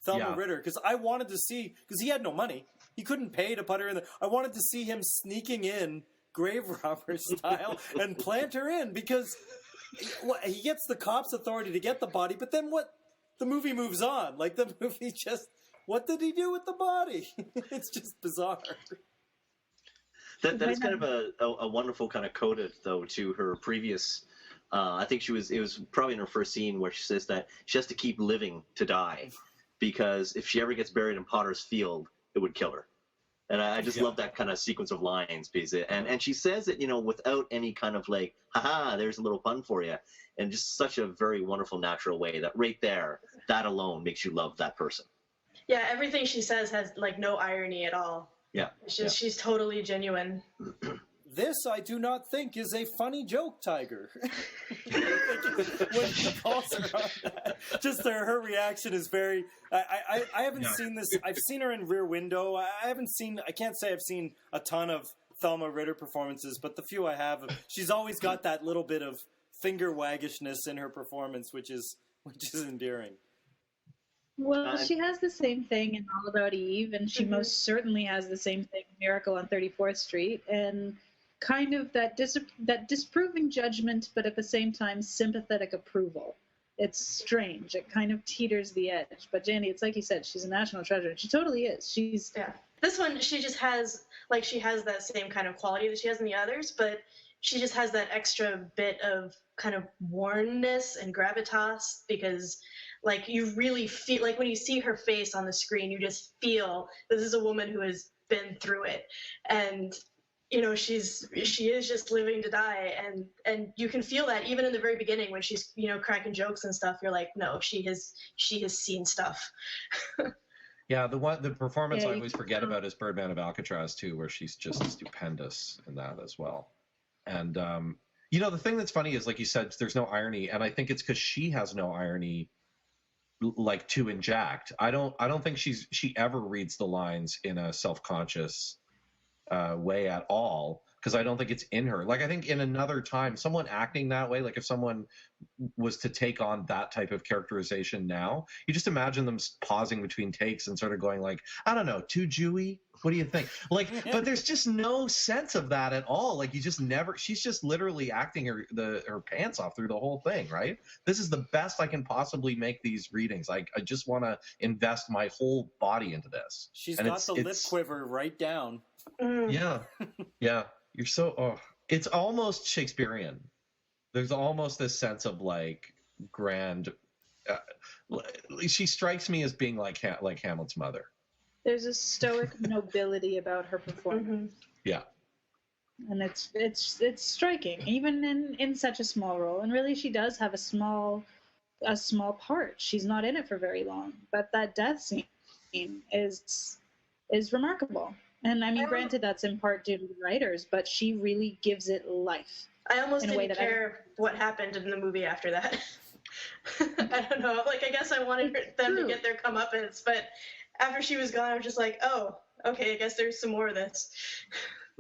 Thelma Ritter, because I wanted to see, because he had no money, he couldn't pay to put her in there. I wanted to see him sneaking in grave robber style and plant her in, because he gets the cops' authority to get the body, but then the movie moves on. Like, the movie just, what did he do with the body? It's just bizarre. That is kind of a wonderful kind of coded, though, to her previous. I think it was probably in her first scene where she says that she has to keep living to die, because if she ever gets buried in Potter's Field, it would kill her. And I just love that kind of sequence of lines, because and she says it, without any kind of like, haha, there's a little pun for you, and just such a very wonderful, natural way that right there, that alone makes you love that person. Yeah, everything she says has like no irony at all. Yeah. It's just she's totally genuine. This, I do not think, is a funny joke, Tiger. When he calls her on that, just her reaction is very. I haven't seen this. I've seen her in Rear Window. I can't say I've seen a ton of Thelma Ritter performances, but the few I have, she's always got that little bit of finger waggishness in her performance, which is endearing. Well, she has the same thing in All About Eve, and she most certainly has the same thing in Miracle on 34th Street, and kind of that disproving judgment, but at the same time sympathetic approval. It's strange. It kind of teeters the edge. But Jandy, it's like you said, she's a national treasure. She totally is. This one, she just has that same kind of quality that she has in the others, but she just has that extra bit of kind of wornness and gravitas, because like you really feel like when you see her face on the screen, you just feel this is a woman who has been through it, and she is just living to die, and you can feel that even in the very beginning when she's cracking jokes and stuff. You're like, no, she has seen stuff. Yeah, the performance I always forget about is Birdman of Alcatraz too, where she's just stupendous in that as well. And the thing that's funny is, like you said, there's no irony, and I think it's because she has no irony, like, to inject. I don't think she ever reads the lines in a self-conscious way at all, because I don't think it's in her. Like, I think in another time, someone acting that way, like if someone was to take on that type of characterization now, you just imagine them pausing between takes and sort of going like, I don't know, too Jewy? What do you think? Like, but there's just no sense of that at all. Like, you just never, she's just literally acting her pants off through the whole thing, right? This is the best I can possibly make these readings. I just want to invest my whole body into this. She's got the lip quiver right down. Yeah. You're so, it's almost Shakespearean. There's almost this sense of like grand, she strikes me as being like Hamlet's mother. There's a stoic nobility about her performance. Yeah. And it's striking, even in such a small role. And really, she does have a small part. She's not in it for very long, but that death scene is remarkable. And I mean, granted, that's in part due to the writers, but she really gives it life. I almost in a way didn't that care what happened in the movie after that. I don't know. Like, I guess I wanted them to get their comeuppance, but after she was gone, I was just like, oh, okay, I guess there's some more of this.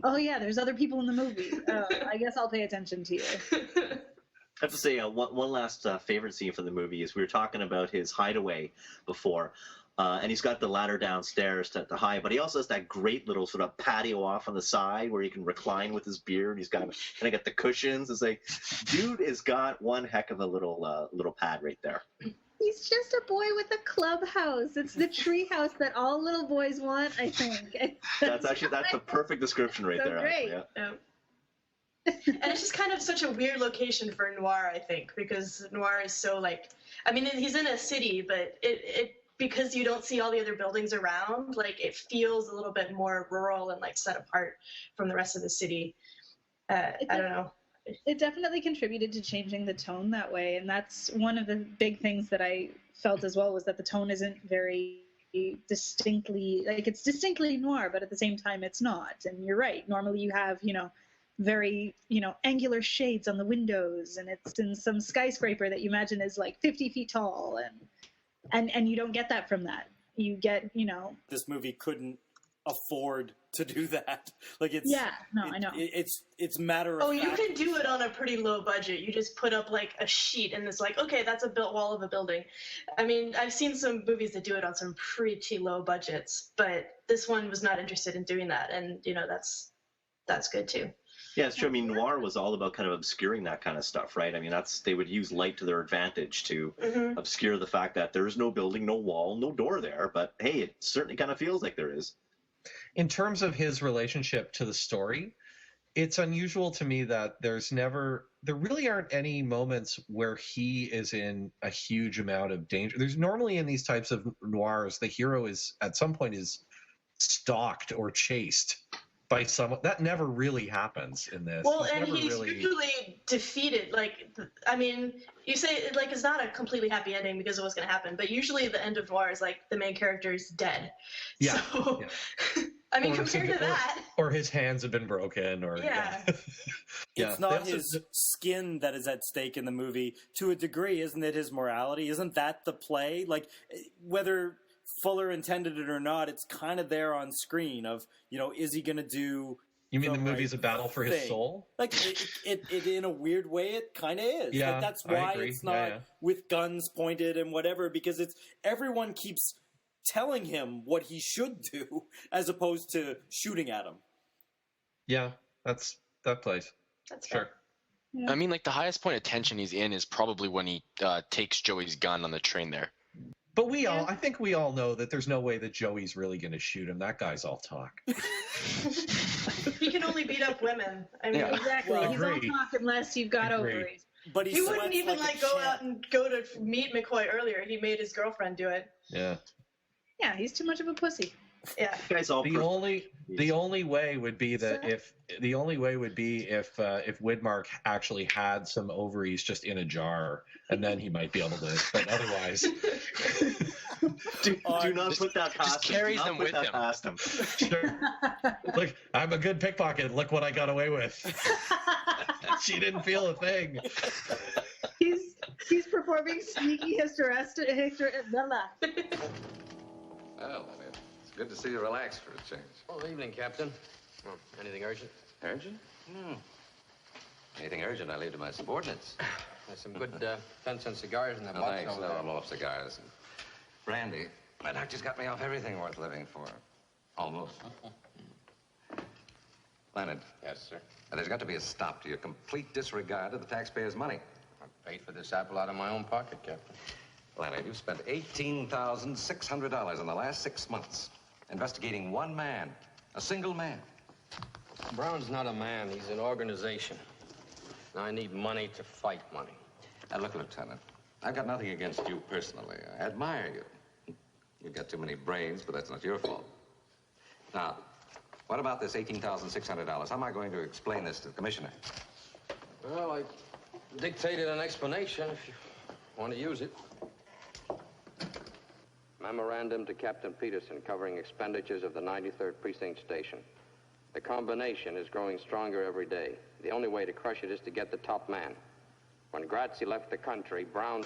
Oh yeah, there's other people in the movie. I guess I'll pay attention to you. I have to say, one last favorite scene from the movie is we were talking about his hideaway before, and he's got the ladder downstairs to hide, but he also has that great little sort of patio off on the side where he can recline with his beer, and he's got the cushions. It's like, dude has got one heck of a little pad right there. He's just a boy with a clubhouse. It's the tree house that all little boys want, I think. That's the perfect description right so there. Great. Actually, yeah. And it's just kind of such a weird location for noir, I think, because noir is so like, I mean, he's in a city, but it because you don't see all the other buildings around, like it feels a little bit more rural and like set apart from the rest of the city. I don't know. It definitely contributed to changing the tone that way, and that's one of the big things that I felt as well, was that the tone isn't very distinctly, like, it's distinctly noir, but at the same time it's not. And you're right, normally you have, very, angular shades on the windows, and it's in some skyscraper that you imagine is like 50 feet tall, and you don't get that from that. You get, This movie couldn't afford to do that. Like, it's... Yeah, no, I know. It's matter of fact. You can do it on a pretty low budget. You just put up like a sheet and it's like, okay, that's a built wall of a building. I mean, I've seen some movies that do it on some pretty low budgets, but this one was not interested in doing that, and that's good too. Yeah, it's true. I mean, noir was all about kind of obscuring that kind of stuff, right? I mean, they would use light to their advantage to obscure the fact that there is no building, no wall, no door there. But hey, it certainly kind of feels like there is. In terms of his relationship to the story, it's unusual to me that there really aren't any moments where he is in a huge amount of danger. There's normally in these types of noirs, the hero is at some point is stalked or chased by someone. That never really happens in this. Well, he's usually defeated. Like, I mean, you say like it's not a completely happy ending because of what's going to happen, but usually the end of noir is like the main character is dead. Yeah. So, yeah. I mean, compared to that, or his hands have been broken, or yeah. It's not his skin that is at stake in the movie. To a degree, isn't it his morality? Isn't that the play? Like, whether Fuller intended it or not, it's kind of there on screen of, is he going to do... You mean the movie's a battle for his soul? Like, it in a weird way, it kind of is. Yeah, like, that's why it's not with guns pointed and whatever, because everyone keeps telling him what he should do as opposed to shooting at him. Yeah, that plays. That's sure. Yeah. I mean, like, the highest point of tension he's in is probably when he takes Joey's gun on the train there. But I think we all know that there's no way that Joey's really going to shoot him. That guy's all talk. He can only beat up women. I mean, exactly. Well, he's all talk unless you've got ovaries. But he wouldn't even go out and go to meet McCoy earlier. He made his girlfriend do it. Yeah. Yeah, he's too much of a pussy. Yeah. Guys, all the only way would be that if Widmark actually had some ovaries just in a jar, and then he might be able to. But otherwise, do not put that past him. Just carries them with him. Sure. Look, I'm a good pickpocket. Look what I got away with. She didn't feel a thing. He's performing sneaky Well, it's good to see you relaxed for a change. Well, evening, Captain. Oh, anything urgent? Urgent? No. Anything urgent, I leave to my subordinates. There's some good 10-cent cigars in that No, box. thanks. No, I'm off cigars. Brandy. My doctor's got me off everything worth living for. Almost. Leonard. Yes, sir. There's got to be a stop to your complete disregard of the taxpayers' money. I paid for this apple out of my own pocket, Captain. Leonard, you've spent $18,600 in the last 6 months investigating one man, a single man. Brown's not a man. He's an organization. I need money to fight money. Now, look, Lieutenant, I've got nothing against you personally. I admire you. You've got too many brains, but that's not your fault. Now, what about this $18,600? How am I going to explain this to the commissioner? Well, I dictated an explanation if you want to use it. Memorandum to Captain Peterson covering expenditures of the 93rd Precinct Station. The combination is growing stronger every day. The only way to crush it is to get the top man. When Grazzi left the country, Brown...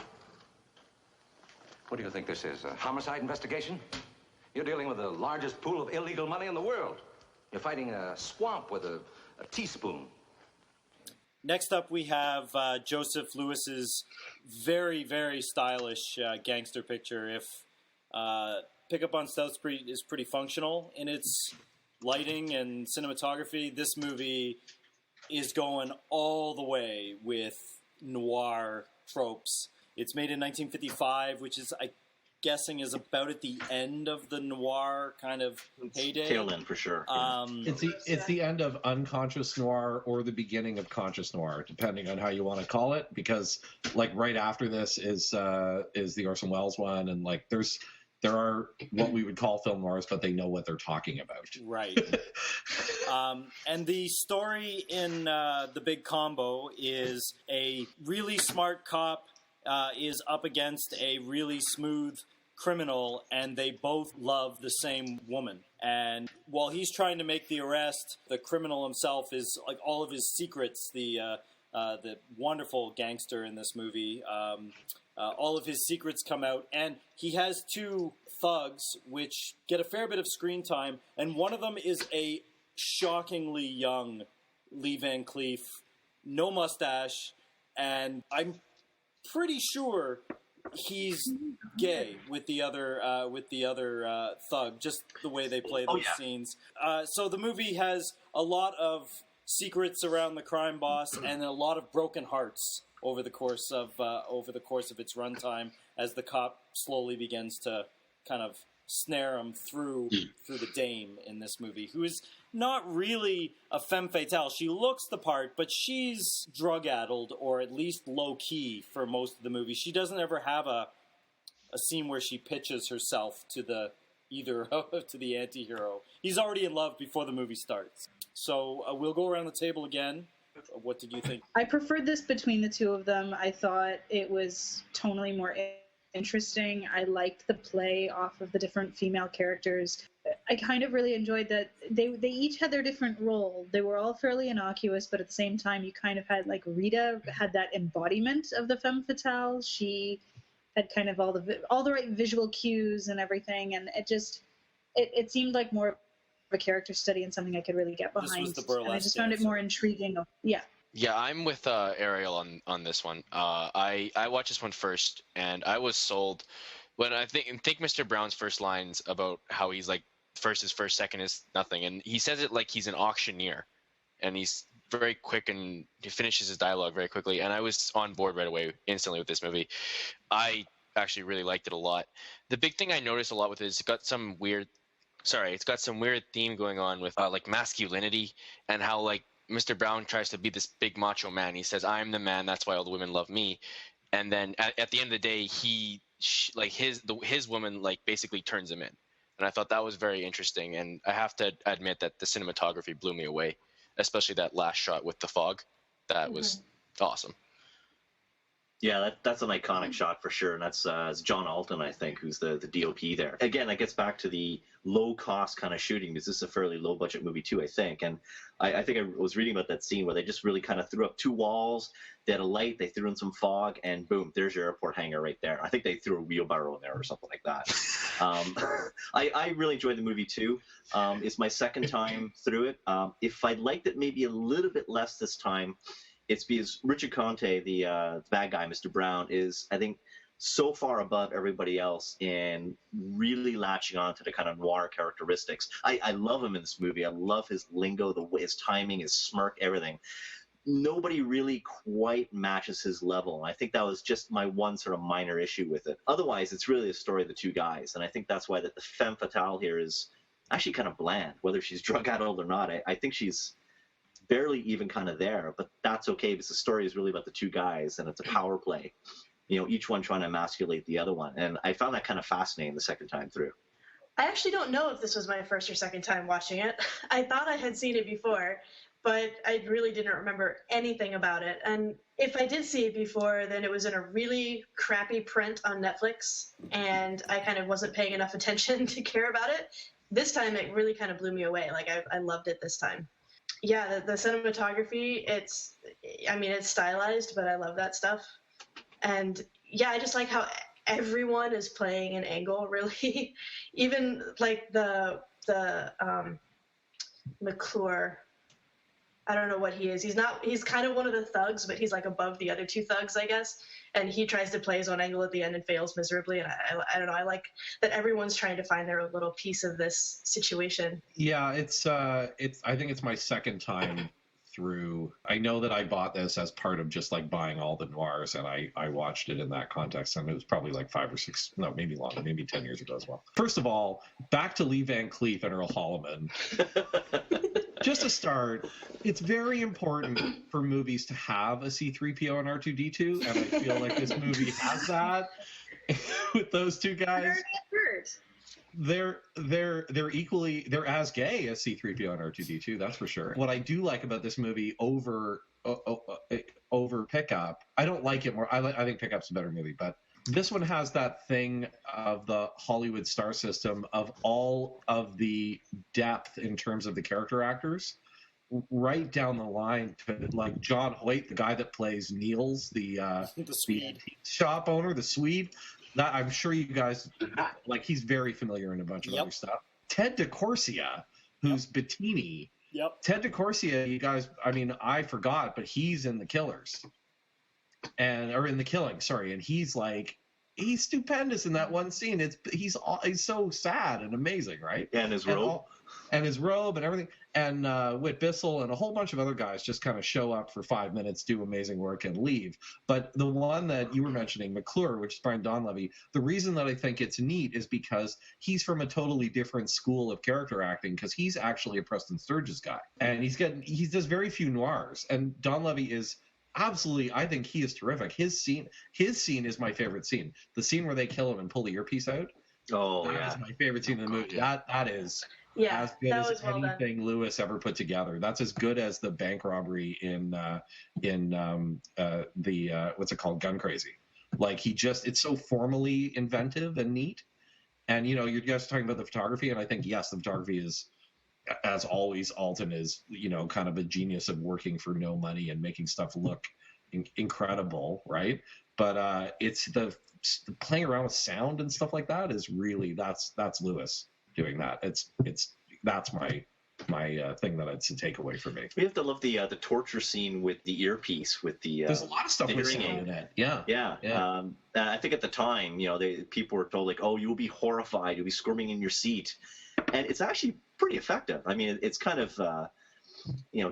What do you think this is, a homicide investigation? You're dealing with the largest pool of illegal money in the world. You're fighting a swamp with a teaspoon. Next up, we have Joseph Lewis's very, very stylish gangster picture. If Pickup on South Street is pretty functional in its lighting and cinematography, this movie is going all the way with noir tropes. It's made in 1955, which is, I'm guessing, is about at the end of the noir kind of heyday. Tail end for sure. It's the end of unconscious noir or the beginning of conscious noir, depending on how you want to call it. Because like right after this is the Orson Welles one, and like there are what we would call film noirs, but they know what they're talking about. Right. And the story in The Big Combo is a really smart cop is up against a really smooth criminal, and they both love the same woman. And while he's trying to make the arrest, the criminal himself is like all of his secrets. The wonderful gangster in this movie, all of his secrets come out, and he has two thugs which get a fair bit of screen time, and one of them is a shockingly young Lee Van Cleef, no mustache, and I'm pretty sure he's gay with the other thug, just the way they play those scenes. So the movie has a lot of secrets around the crime boss and a lot of broken hearts over the course of its runtime, as the cop slowly begins to kind of snare him through the dame in this movie, who is not really a femme fatale. She looks the part, but she's drug-addled, or at least low-key for most of the movie. She doesn't ever have a scene where she pitches herself to the anti-hero. He's already in love before the movie starts. So we'll go around the table again. What did you think? I preferred this between the two of them. I thought it was tonally more interesting. I liked the play off of the different female characters. I kind of really enjoyed that they each had their different role. They were all fairly innocuous, but at the same time, you kind of had, like, Rita had that embodiment of the femme fatale. She had kind of all the right visual cues and everything, and it seemed like more of a character study and something I could really get behind. This was the burlesque and I just found it more intriguing. Yeah. Yeah, I'm with Ariel on this one. I watched this one first, and I was sold. When I think Mr. Brown's first lines about how he's like, first is first, second is nothing, and he says it like he's an auctioneer, and he's very quick, and he finishes his dialogue very quickly, and I was on board right away, instantly, with this movie. I actually really liked it a lot. The big thing I noticed a lot with it is it's got some weird theme going on with like masculinity, and how like Mr. Brown tries to be this big macho man. He says, "I'm the man. That's why all the women love me." And then at the end of the day, his woman like basically turns him in. And I thought that was very interesting. And I have to admit that the cinematography blew me away, especially that last shot with the fog. That was awesome. Yeah, that's an iconic shot for sure, and that's John Alton, I think, who's the DOP there. Again, that gets back to the low-cost kind of shooting, because this is a fairly low-budget movie too, I think. And I think I was reading about that scene where they just really kind of threw up two walls, they had a light, they threw in some fog, and boom, there's your airport hangar right there. I think they threw a wheelbarrow in there or something like that. I really enjoyed the movie too. It's my second time through it. If I liked it maybe a little bit less this time, it's because Richard Conte, the bad guy, Mr. Brown, is, I think, so far above everybody else in really latching on to the kind of noir characteristics. I love him in this movie. I love his lingo, his timing, his smirk, everything. Nobody really quite matches his level, and I think that was just my one sort of minor issue with it. Otherwise, it's really a story of the two guys, and I think that's why the femme fatale here is actually kind of bland, whether she's drug-addled or not. I think she's barely even kind of there, but that's okay, because the story is really about the two guys, and it's a power play, each one trying to emasculate the other one. And I found that kind of fascinating the second time through. I actually don't know if this was my first or second time watching it. I thought I had seen it before, but I really didn't remember anything about it. And if I did see it before, then it was in a really crappy print on Netflix, and I kind of wasn't paying enough attention to care about it. This time, it really kind of blew me away. Like, I loved it this time. Yeah, the cinematography, it's stylized, but I love that stuff. And yeah, I just like how everyone is playing an angle, really. Even like the McClure, I don't know what he is. He's kind of one of the thugs, but he's like above the other two thugs, I guess. And he tries to play his own angle at the end and fails miserably. And I don't know. I like that everyone's trying to find their own little piece of this situation. Yeah, I think it's my second time through. I know that I bought this as part of just like buying all the noirs, and I watched it in that context, and it was probably like 5 or 6, no, maybe longer, maybe 10 years ago as well. First of all, back to Lee Van Cleef and Earl Holliman. Just to start, it's very important for movies to have a C-3PO and R2-D2, and I feel like this movie has that with those two guys. They're as gay as C-3PO and R2-D2, that's for sure. What I do like about this movie over Pickup, I don't like it more. I think Pickup's a better movie, but this one has that thing of the Hollywood star system of all of the depth in terms of the character actors, right down the line to like John Hoyt, the guy that plays Niels, the Swede shop owner, the Swede. That I'm sure you guys like. He's very familiar in a bunch of other stuff. Ted DeCorsia, who's Bettini. Yep. Ted DeCorsia, you guys. I mean, I forgot, but he's in The Killers, or in The Killing. Sorry, and he's stupendous in that one scene. He's so sad and amazing, right? Yeah, and his robe. And his robe and everything. And Whit Bissell and a whole bunch of other guys just kind of show up for 5 minutes, do amazing work, and leave. But the one that you were mentioning, McClure, which is Brian Donlevy, the reason that I think it's neat is because he's from a totally different school of character acting, because he's actually a Preston Sturges guy. And he does very few noirs. And Donlevy is absolutely, I think he is terrific. His scene is my favorite scene. The scene where they kill him and pull the earpiece out. Oh, that is my favorite scene in the movie. Yeah. That is... Yeah, as good as well anything done. Lewis ever put together. That's as good as the bank robbery in what's it called, Gun Crazy. Like it's so formally inventive and neat. And you guys are talking about the photography, and I think yes, the photography is, as always, Alton is kind of a genius of working for no money and making stuff look incredible, right? But it's the playing around with sound and stuff like that is really that's Lewis doing that. That's my thing that I'd take away from me. We have to love the torture scene with the earpiece, with the there's a lot of stuff with hearing sound aid. in it. Yeah. I think at the time, people were told like, "Oh, you'll be horrified, you'll be squirming in your seat," and it's actually pretty effective. I mean, it's kind of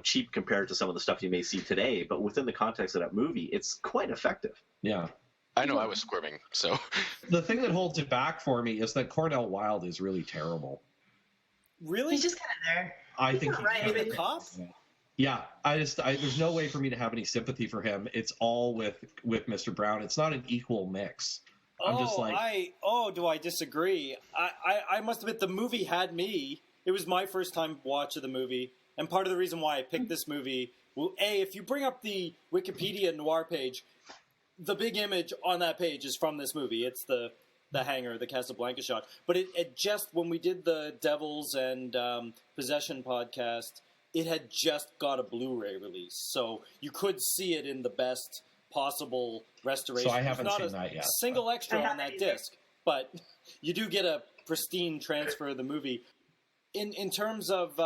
cheap compared to some of the stuff you may see today, but within the context of that movie, it's quite effective. Yeah. I know I was squirming, so. The thing that holds it back for me is that Cornell Wilde is really terrible. Really? He's just kind of there. I think he's right. The cop? Yeah, there's no way for me to have any sympathy for him. It's all with Mr. Brown. It's not an equal mix. I'm just like, do I disagree? I must admit the movie had me. It was my first time watch of the movie, and part of the reason why I picked this movie. Well, if you bring up the Wikipedia noir page, the big image on that page is from this movie. It's the hangar, the Casablanca shot. But it just, when we did the Devils and Possession podcast, it had just got a Blu-ray release. So you could see it in the best possible restoration. So I haven't seen that yet. Single extra on that disc. But you do get a pristine transfer of the movie. In terms of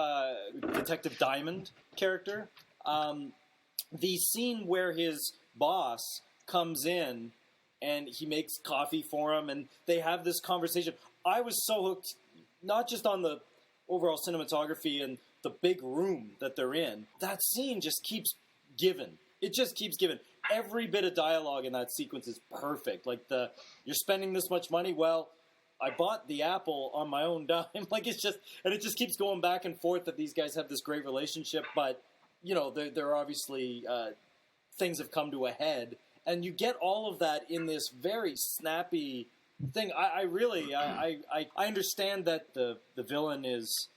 Detective Diamond character, the scene where his boss comes in and he makes coffee for him and they have this conversation. I was so hooked, not just on the overall cinematography and the big room that they're in. That scene just keeps giving. It just keeps giving. Every bit of dialogue in that sequence is perfect. Like you're spending this much money. Well, I bought the Apple on my own dime. Like it just keeps going back and forth that these guys have this great relationship. But there are obviously things have come to a head. And you get all of that in this very snappy thing. I really understand that the villain is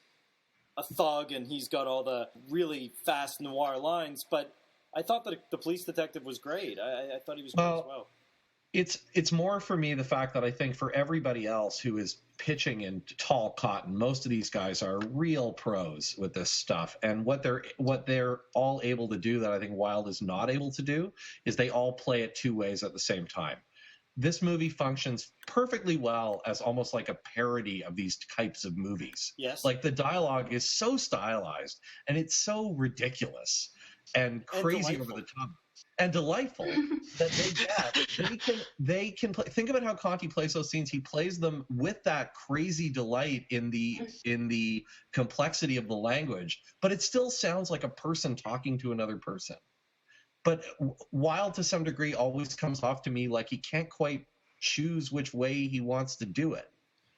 a thug and he's got all the really fast noir lines, but I thought that the police detective was great. I thought he was great as well. It's more for me the fact that I think for everybody else who is pitching in tall cotton, most of these guys are real pros with this stuff, and what they're all able to do that I think Wilde is not able to do is they all play it two ways at the same time. This movie functions perfectly well as almost like a parody of these types of movies. Yes. Like the dialogue is so stylized and it's so ridiculous and crazy over the top and delightful that they can play. Think about how Conti plays those scenes. He plays them with that crazy delight in the complexity of the language, but it still sounds like a person talking to another person. But Wilde, to some degree, always comes off to me like he can't quite choose which way he wants to do it.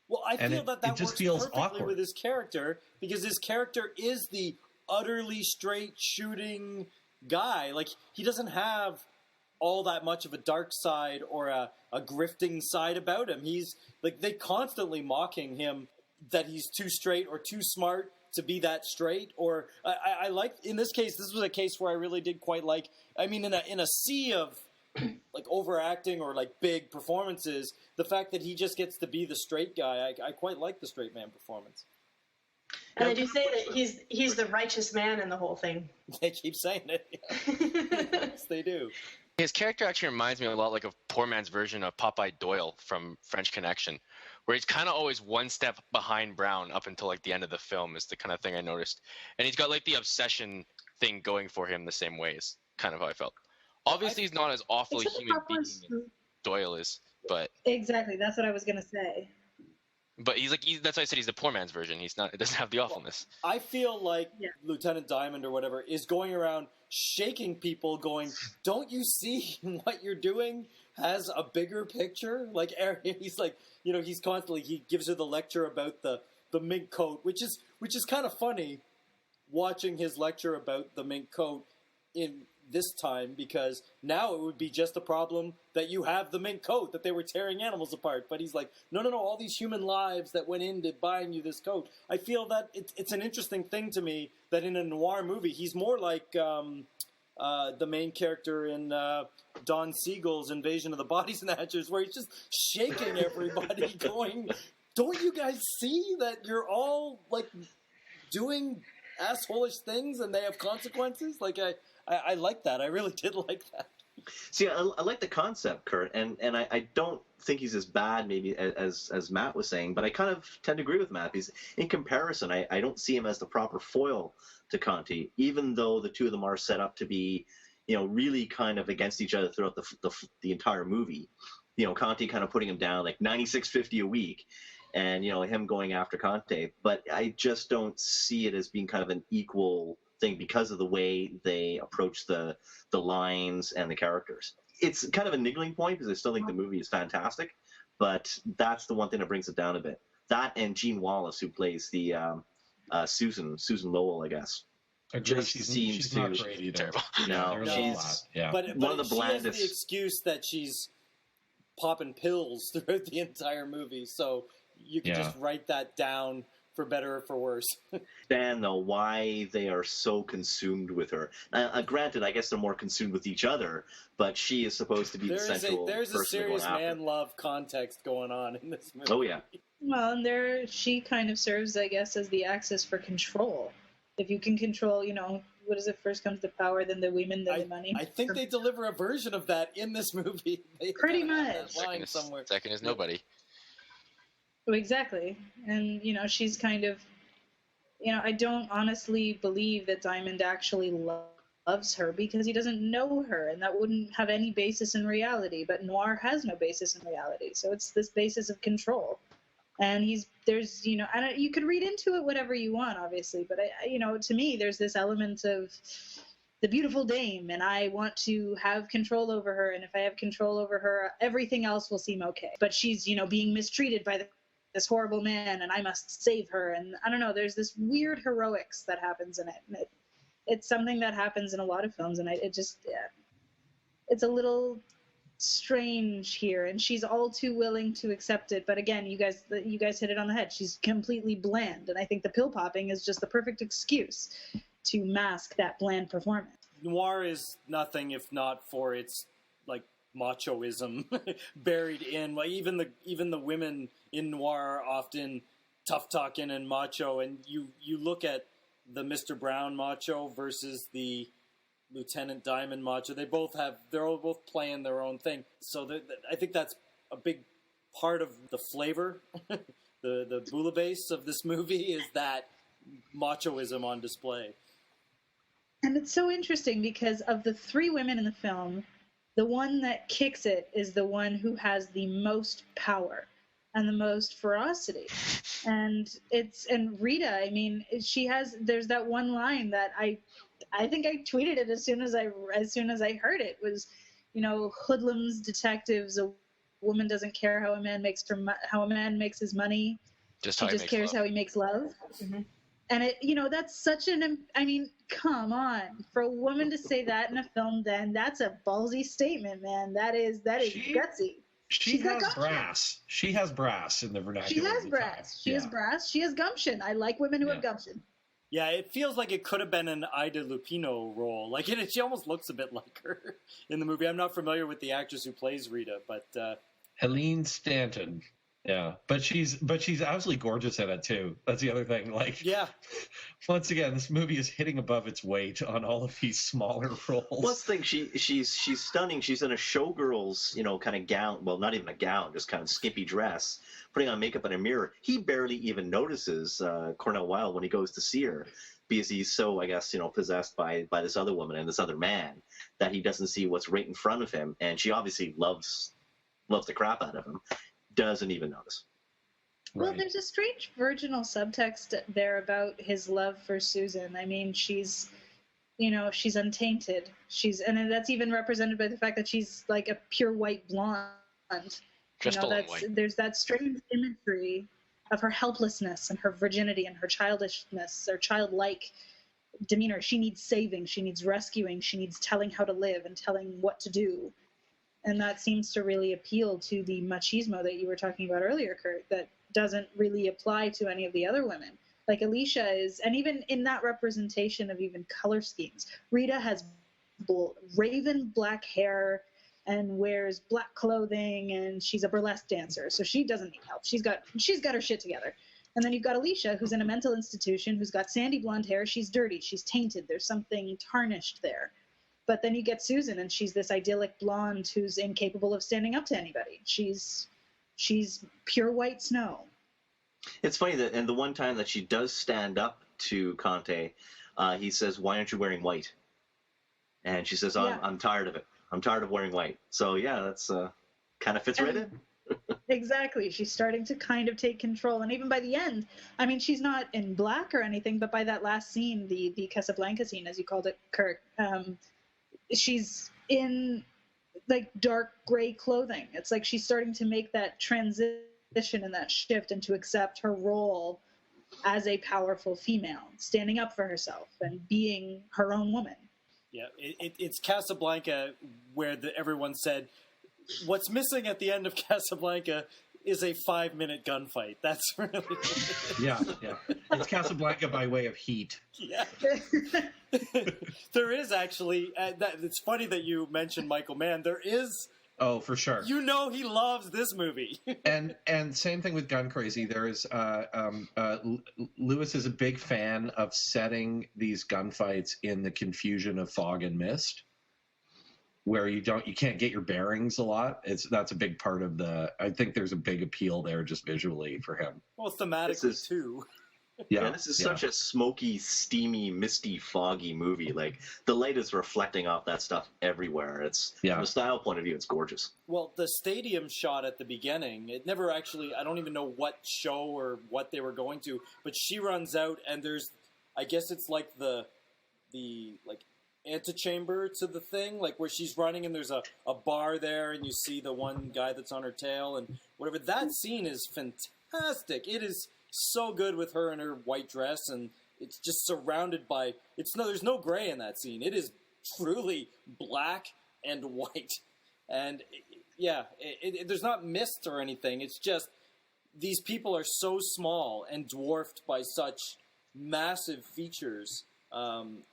Well, I feel that just works feels perfectly awkward with his character, because his character is the utterly straight shooting guy. Like, he doesn't have all that much of a dark side or a grifting side about him. He's like, they constantly mocking him that he's too straight or too smart to be that straight. Or I like, in this case, this was a case where I really did quite like, I mean, in a sea of like overacting or like big performances, the fact that he just gets to be the straight guy, I quite like the straight man performance. And they do say that he's the righteous man in the whole thing. They keep saying it. Yes, they do. His character actually reminds me a lot like a poor man's version of Popeye Doyle from French Connection, where he's kind of always one step behind Brown up until like the end of the film is the kind of thing I noticed. And he's got like the obsession thing going for him the same way is kind of how I felt. Obviously, he's not as awfully human being as Doyle is, but... Exactly, that's what I was going to say. But that's why I said he's the poor man's version. He's not. It doesn't have the awfulness. I feel like Lieutenant Diamond or whatever is going around shaking people, going, "Don't you see what you're doing has a bigger picture?" Like he's like, he's constantly, he gives her the lecture about the mink coat, which is kind of funny, watching his lecture about the mink coat in this time, because now it would be just a problem that you have the mink coat, that they were tearing animals apart. But he's like, no, all these human lives that went into buying you this coat. I feel that it's an interesting thing to me that in a noir movie, he's more like the main character in Don Siegel's Invasion of the Body Snatchers, where he's just shaking everybody going, don't you guys see that you're all like doing assholish things and they have consequences? Like, I like that. I really did like that. See, I like the concept, Kurt, and I don't think he's as bad maybe as Matt was saying, but I kind of tend to agree with Matt. Because in comparison, I don't see him as the proper foil to Conti, even though the two of them are set up to be, really kind of against each other throughout the entire movie. Conti kind of putting him down like $96.50 a week, and him going after Conti. But I just don't see it as being kind of an equal thing because of the way they approach the lines and the characters. It's kind of a niggling point because I still think the movie is fantastic, but that's the one thing that brings it down a bit. That and Gene Wallace, who plays the Susan Lowell, I guess. Just she's not great either. No, she's but one of the blandest. She has the excuse that she's popping pills throughout the entire movie, so you can just write that down for better or for worse. Understand though why they are so consumed with her. Granted, I guess they're more consumed with each other, but she is supposed to be the central person. There's a serious man-love context going on in this movie. Oh yeah. Well, and she kind of serves, I guess, as the axis for control. If you can control, what is it? First comes the power, then the women, then the money. I think they deliver a version of that in this movie. Pretty much. Second is nobody. Exactly. And, she's kind of, I don't honestly believe that Diamond actually loves her because he doesn't know her, and that wouldn't have any basis in reality. But noir has no basis in reality, so it's this basis of control. And you could read into it whatever you want, obviously, but, to me, there's this element of the beautiful dame, and I want to have control over her, and if I have control over her, everything else will seem okay. But she's, being mistreated by this horrible man, and I must save her. And I don't know, there's this weird heroics that happens in it. And it's something that happens in a lot of films, and it's a little strange here, and she's all too willing to accept it. But again, you guys hit it on the head. She's completely bland, and I think the pill popping is just the perfect excuse to mask that bland performance. Noir is nothing if not for its like machoism buried in. Like even the women in noir are often tough talking and macho, and you look at the Mr. Brown macho versus the Lieutenant Diamond macho. They're both playing their own thing. So I think that's a big part of the flavor, the bouillabaisse of this movie is that machoism on display. And it's so interesting because of the three women in the film, the one that kicks it is the one who has the most power and the most ferocity. And Rita, I mean, there's that one line that I think I tweeted it as soon as I heard it was, hoodlums, detectives, a woman doesn't care how a man makes his money. She just cares how he makes love. Mm-hmm. And that's such come on, for a woman to say that in a film, then that's a ballsy statement, man. That is gutsy. She has brass. She has brass in the vernacular. She has brass. She has brass. She has gumption. I like women who have gumption. Yeah, it feels like it could have been an Ida Lupino role. Like she almost looks a bit like her in the movie. I'm not familiar with the actress who plays Rita, but Helene Stanton. Yeah, but she's absolutely gorgeous in it too. That's the other thing. Like, yeah, once again, this movie is hitting above its weight on all of these smaller roles. Plus, the thing, she's stunning. She's in a showgirl's, kind of gown. Well, not even a gown, just kind of skimpy dress, putting on makeup in a mirror. He barely even notices Cornel Wilde when he goes to see her, because he's so, I guess, possessed by this other woman and this other man that he doesn't see what's right in front of him. And she obviously loves the crap out of him. Doesn't even notice. Well, there's a strange virginal subtext there about his love for Susan. I mean, she's untainted. And that's even represented by the fact that she's like a pure white blonde. There's that strange imagery of her helplessness and her virginity and her childishness or childlike demeanor. She needs saving. She needs rescuing. She needs telling how to live and telling what to do. And that seems to really appeal to the machismo that you were talking about earlier, Kurt, that doesn't really apply to any of the other women. Like Alicia is, and even in that representation of even color schemes, Rita has raven black hair and wears black clothing, and she's a burlesque dancer, so she doesn't need help. She's got her shit together. And then you've got Alicia, who's in a mental institution, who's got sandy blonde hair. She's dirty. She's tainted. There's something tarnished there. But then you get Susan, and she's this idyllic blonde who's incapable of standing up to anybody. She's pure white snow. It's funny that, and the one time that she does stand up to Conte, he says, "Why aren't you wearing white?" And she says, I'm tired of it. I'm tired of wearing white. So yeah, that's kind of fits right in. Exactly. She's starting to kind of take control. And even by the end, I mean, she's not in black or anything, but by that last scene, the Casablanca scene, as you called it, Kirk, she's in like dark gray clothing. It's like she's starting to make that transition and that shift and to accept her role as a powerful female, standing up for herself and being her own woman. Yeah, it's Casablanca where everyone said, what's missing at the end of Casablanca is a 5-minute gunfight. That's really... yeah. It's Casablanca by way of Heat. Yeah. There is actually... it's funny that you mentioned Michael Mann. There is... Oh, for sure. You know he loves this movie. and same thing with Gun Crazy. There is... Lewis is a big fan of setting these gunfights in the confusion of fog and mist, where you can't get your bearings a lot. That's a big part of I think there's a big appeal there just visually for him. Well, thematically too. Yeah, this is such a smoky, steamy, misty, foggy movie. Like the light is reflecting off that stuff everywhere. It's from a style point of view, it's gorgeous. Well, the stadium shot at the beginning, it never actually, I don't even know what show or what they were going to, but she runs out and there's, I guess it's like the antechamber to the thing, like where she's running and there's a bar there and you see the one guy that's on her tail and whatever. That scene is fantastic. It is so good with her in her white dress and it's just surrounded by, there's no gray in that scene. It is truly black and white. And there's not mist or anything. It's just these people are so small and dwarfed by such massive features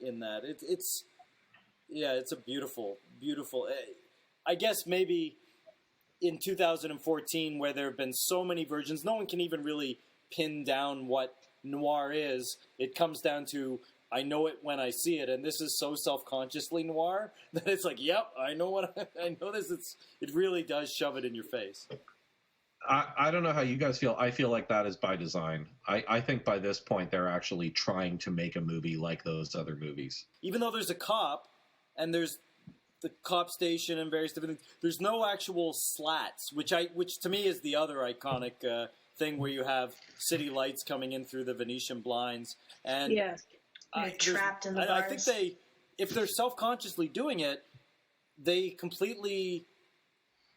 in that. It's a beautiful. I guess maybe in 2014, where there have been so many versions, no one can even really pin down what noir is. It comes down to, I know it when I see it, and this is so self-consciously noir that it's like, yep, I know this. It really does shove it in your face. I don't know how you guys feel. I feel like that is by design. I think by this point they're actually trying to make a movie like those other movies. Even though there's a cop, and there's the cop station and various different things, there's no actual slats, which to me is the other iconic thing, where you have city lights coming in through the Venetian blinds, and you're trapped in the bars. I think if they're self-consciously doing it, they completely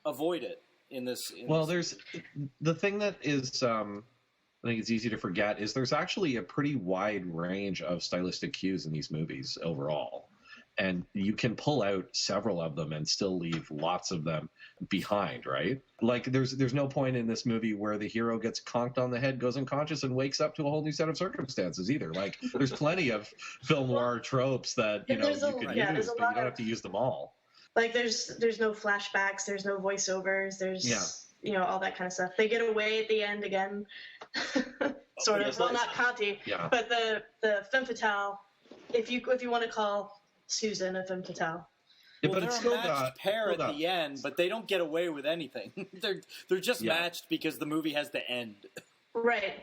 avoid it in this. There's the thing that is, I think it's easy to forget, is there's actually a pretty wide range of stylistic cues in these movies overall. And you can pull out several of them and still leave lots of them behind, right? Like there's no point in this movie where the hero gets conked on the head, goes unconscious, and wakes up to a whole new set of circumstances either. Like there's plenty of film noir tropes that you could use, but you don't have to use them all. Like there's no flashbacks, there's no voiceovers, there's all that kind of stuff. They get away at the end again, sort of. Well, not Conti, but the femme fatale. If you want to call Susan a femme fatale. Yeah, but it's still a matched pair at the end, but they don't get away with anything. they're just matched because the movie has to end. Right.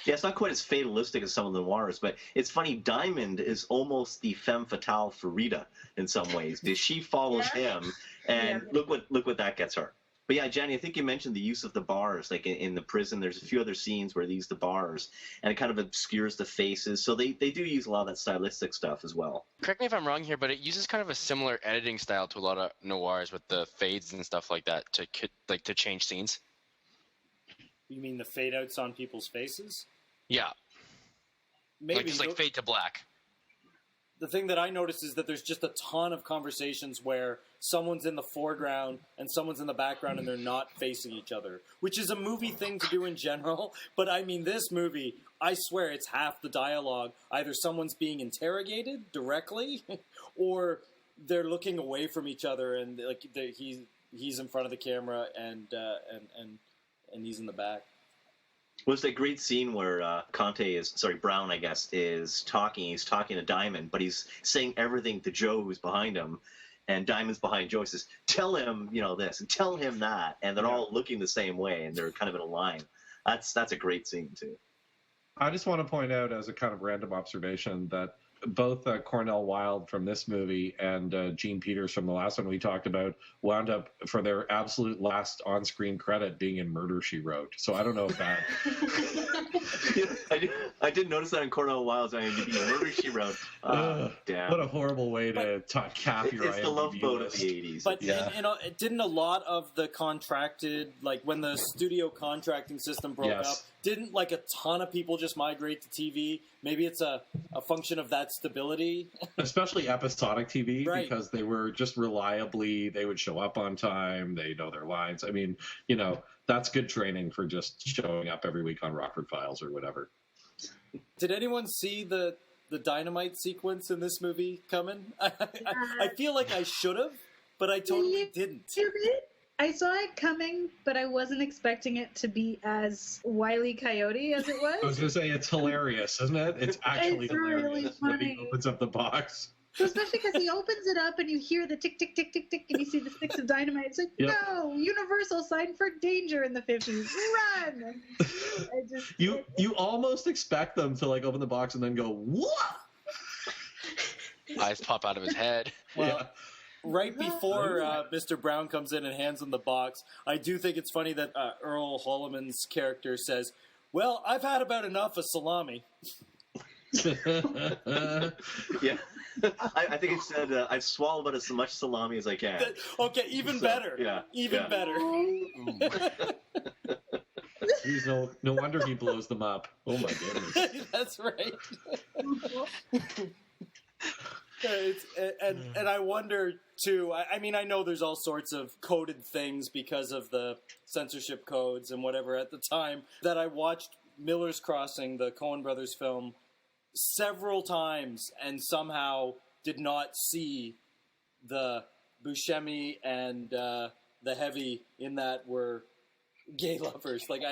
Yeah, it's not quite as fatalistic as some of the noirs, but it's funny. Diamond is almost the femme fatale for Rita in some ways, because she follows him, and look what that gets her. But yeah, Jenny, I think you mentioned the use of the bars, like in the prison. There's a few other scenes where they use the bars, and it kind of obscures the faces. So they do use a lot of that stylistic stuff as well. Correct me if I'm wrong here, but it uses kind of a similar editing style to a lot of noirs with the fades and stuff like that to change scenes. You mean the fade outs on people's faces? Yeah. Maybe just fade to black. The thing that I noticed is that there's just a ton of conversations where someone's in the foreground and someone's in the background and they're not facing each other, which is a movie thing to do in general. But I mean, this movie, I swear it's half the dialogue. Either someone's being interrogated directly or they're looking away from each other, and like he's in front of the camera and he's in the back. Was that great scene where Brown, I guess, is talking. He's talking to Diamond, but he's saying everything to Joe, who's behind him, and Diamond's behind Joe. He says, "Tell him, this, and tell him that," and they're all looking the same way, and they're kind of in a line. That's a great scene too. I just want to point out, as a kind of random observation, that both Cornell Wilde from this movie and Gene Peters from the last one we talked about wound up for their absolute last on-screen credit being in Murder, She Wrote. So I don't know if that... I did notice that in Cornell Wilde's IMDb, Murder, She Wrote. Damn. What a horrible way to cap your IMDb. It's the Love Boat of the 80s. But didn't a lot of the contracted, like when the studio contracting system broke up, didn't like a ton of people just migrate to TV? Maybe it's a function of that stability. Especially episodic TV, because they were just reliably, they would show up on time, they know their lines. I mean, that's good training for just showing up every week on Rockford Files or whatever. Did anyone see the dynamite sequence in this movie coming? I feel like I should have, but I totally didn't. I saw it coming, but I wasn't expecting it to be as Wile E. Coyote as it was. I was going to say, it's hilarious, isn't it? It's actually hilarious really funny. When he opens up the box. Especially because he opens it up and you hear the tick, tick, tick, tick, tick, and you see the sticks of dynamite. It's like, no, Universal sign for danger in the 50s. Run! You almost expect them to open the box and then go, what? Eyes pop out of his head. Well, right before Mr. Brown comes in and hands him the box, I do think it's funny that Earl Holliman's character says, "Well, I've had about enough of salami." Yeah. I think it said, I've swallowed about as much salami as I can. Okay, even better. Yeah. Even better. Jeez, no wonder he blows them up. Oh, my goodness. That's right. And I wonder too. I mean, I know there's all sorts of coded things because of the censorship codes and whatever at the time that I watched Miller's Crossing, the Coen Brothers film, several times and somehow did not see the Buscemi and the Heavy in that were gay lovers. Like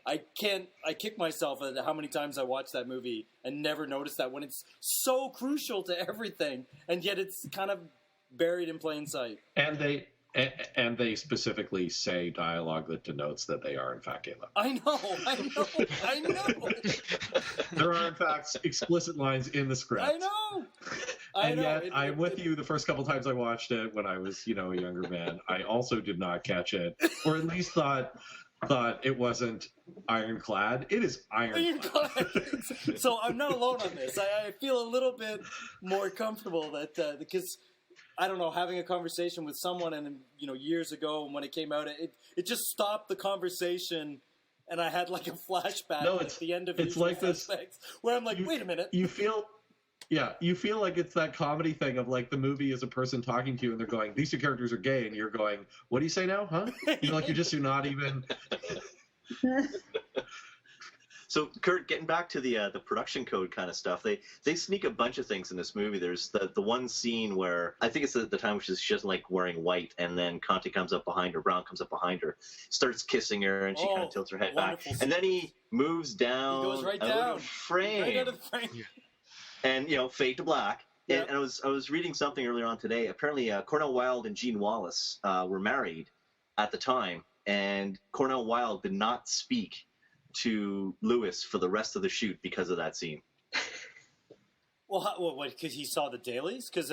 I kick myself at how many times I watched that movie and never noticed that when it's so crucial to everything, and yet it's kind of buried in plain sight. And they specifically say dialogue that denotes that they are in fact gay lovers. I know. There are in fact explicit lines in the script. I know. Yet I'm with you. The first couple times I watched it when I was, a younger man, I also did not catch it, or at least thought it wasn't ironclad. It is ironclad. So I'm not alone on this. I feel a little bit more comfortable that because I don't know, having a conversation with someone and years ago when it came out, it just stopped the conversation, and I had like a flashback at the end of it's like this where I'm like, wait a minute. You feel like it's that comedy thing of like the movie is a person talking to you and they're going, these two characters are gay, and you're going, what do you say now, huh? You're not even. So, Kurt, getting back to the production code kind of stuff, they sneak a bunch of things in this movie. There's the one scene where I think it's the time she doesn't like wearing white, and then Conte comes up behind her, Brown comes up behind her, starts kissing her, and she kind of tilts her head back, and then he moves down, he goes right out down, of the frame, right out of the frame. And fade to black. Yep. And I was reading something earlier on today. Apparently, Cornel Wilde and Gene Wallace were married at the time, and Cornel Wilde did not speak to Lewis for the rest of the shoot because of that scene. Well, because he saw the dailies? Because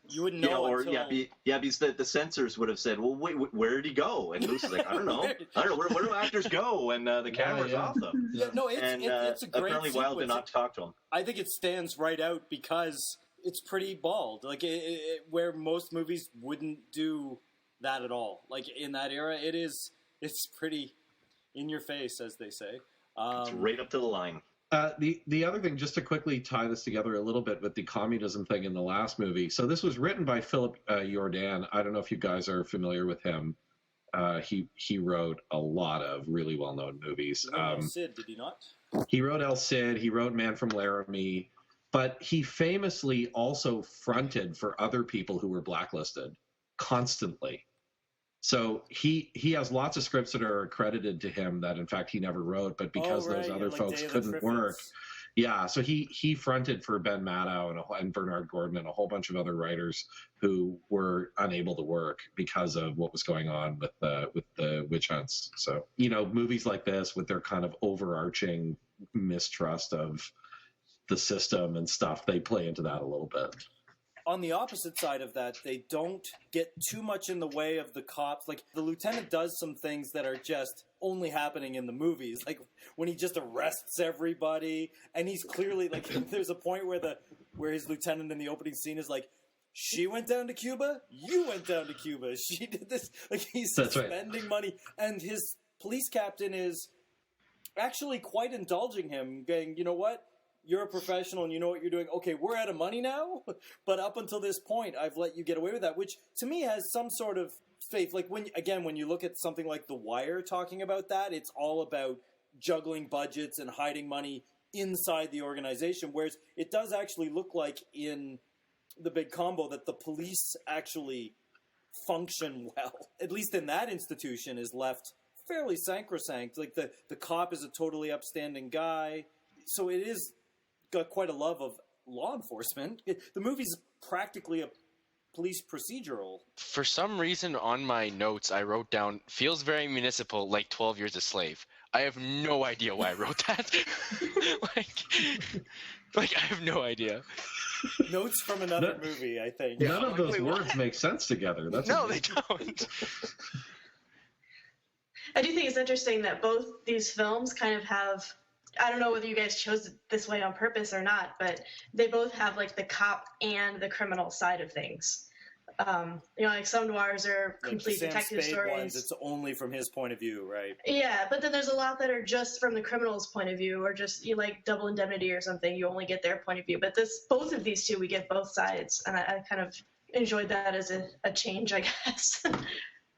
you wouldn't know until... because the censors would have said, well, wait, where did he go? And Lewis is like, I don't know. Where do actors go? And the camera's off them. Yeah, no, it's a great apparently sequence. Wilde did not talk to him. I think it stands right out because it's pretty bald. Like, where most movies wouldn't do that at all. Like, in that era, it's pretty in your face, as they say. It's right up to the line. The other thing, just to quickly tie this together a little bit with the communism thing in the last movie. So this was written by Philip Jordan. I don't know if you guys are familiar with him. He wrote a lot of really well-known movies. He wrote El Cid, did he not? He wrote El Cid. He wrote Man from Laramie. But he famously also fronted for other people who were blacklisted constantly. So he has lots of scripts that are accredited to him that, in fact, he never wrote, but because those other folks couldn't work. Yeah, so he fronted for Ben Maddow and Bernard Gordon and a whole bunch of other writers who were unable to work because of what was going on with the witch hunts. So, movies like this with their kind of overarching mistrust of the system and stuff, they play into that a little bit. On the opposite side of that, they don't get too much in the way of the cops. Like, the lieutenant does some things that are just only happening in the movies. Like, when he just arrests everybody, and he's clearly, like, there's a point where his lieutenant in the opening scene is like, she went down to Cuba, you went down to Cuba, she did this. Like, he's spending money. And his police captain is actually quite indulging him, going, you know what? You're a professional and you know what you're doing. Okay, we're out of money now, but up until this point, I've let you get away with that, which to me has some sort of faith. Like, when you look at something like The Wire talking about that, it's all about juggling budgets and hiding money inside the organization, whereas it does actually look like in The Big Combo that the police actually function well. At least in that institution is left fairly sacrosanct. Like, the cop is a totally upstanding guy. So it is got quite a love of law enforcement. The movie's practically a police procedural. For some reason on my notes I wrote down, feels very municipal, like 12 Years a Slave. I have no idea why I wrote that. like I have no idea. Notes from another movie, I think. None of those words make sense together. They don't. I do think it's interesting that both these films kind of have, I don't know whether you guys chose it this way on purpose or not, but they both have like the cop and the criminal side of things. Like some noirs are Like complete the Sam detective Spade stories. ones, it's only from his point of view, right? Yeah, but then there's a lot that are just from the criminal's point of view, or just like Double Indemnity or something. You only get their point of view. But both of these two, we get both sides, and I kind of enjoyed that as a change, I guess,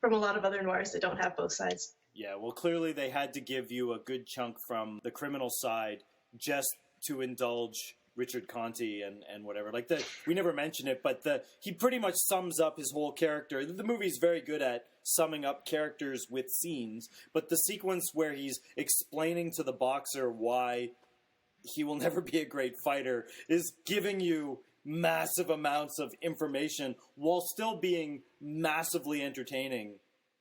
from a lot of other noirs that don't have both sides. Yeah, well, clearly they had to give you a good chunk from the criminal side just to indulge Richard Conte and whatever. Like we never mention it, but he pretty much sums up his whole character. The movie's very good at summing up characters with scenes, but the sequence where he's explaining to the boxer why he will never be a great fighter is giving you massive amounts of information while still being massively entertaining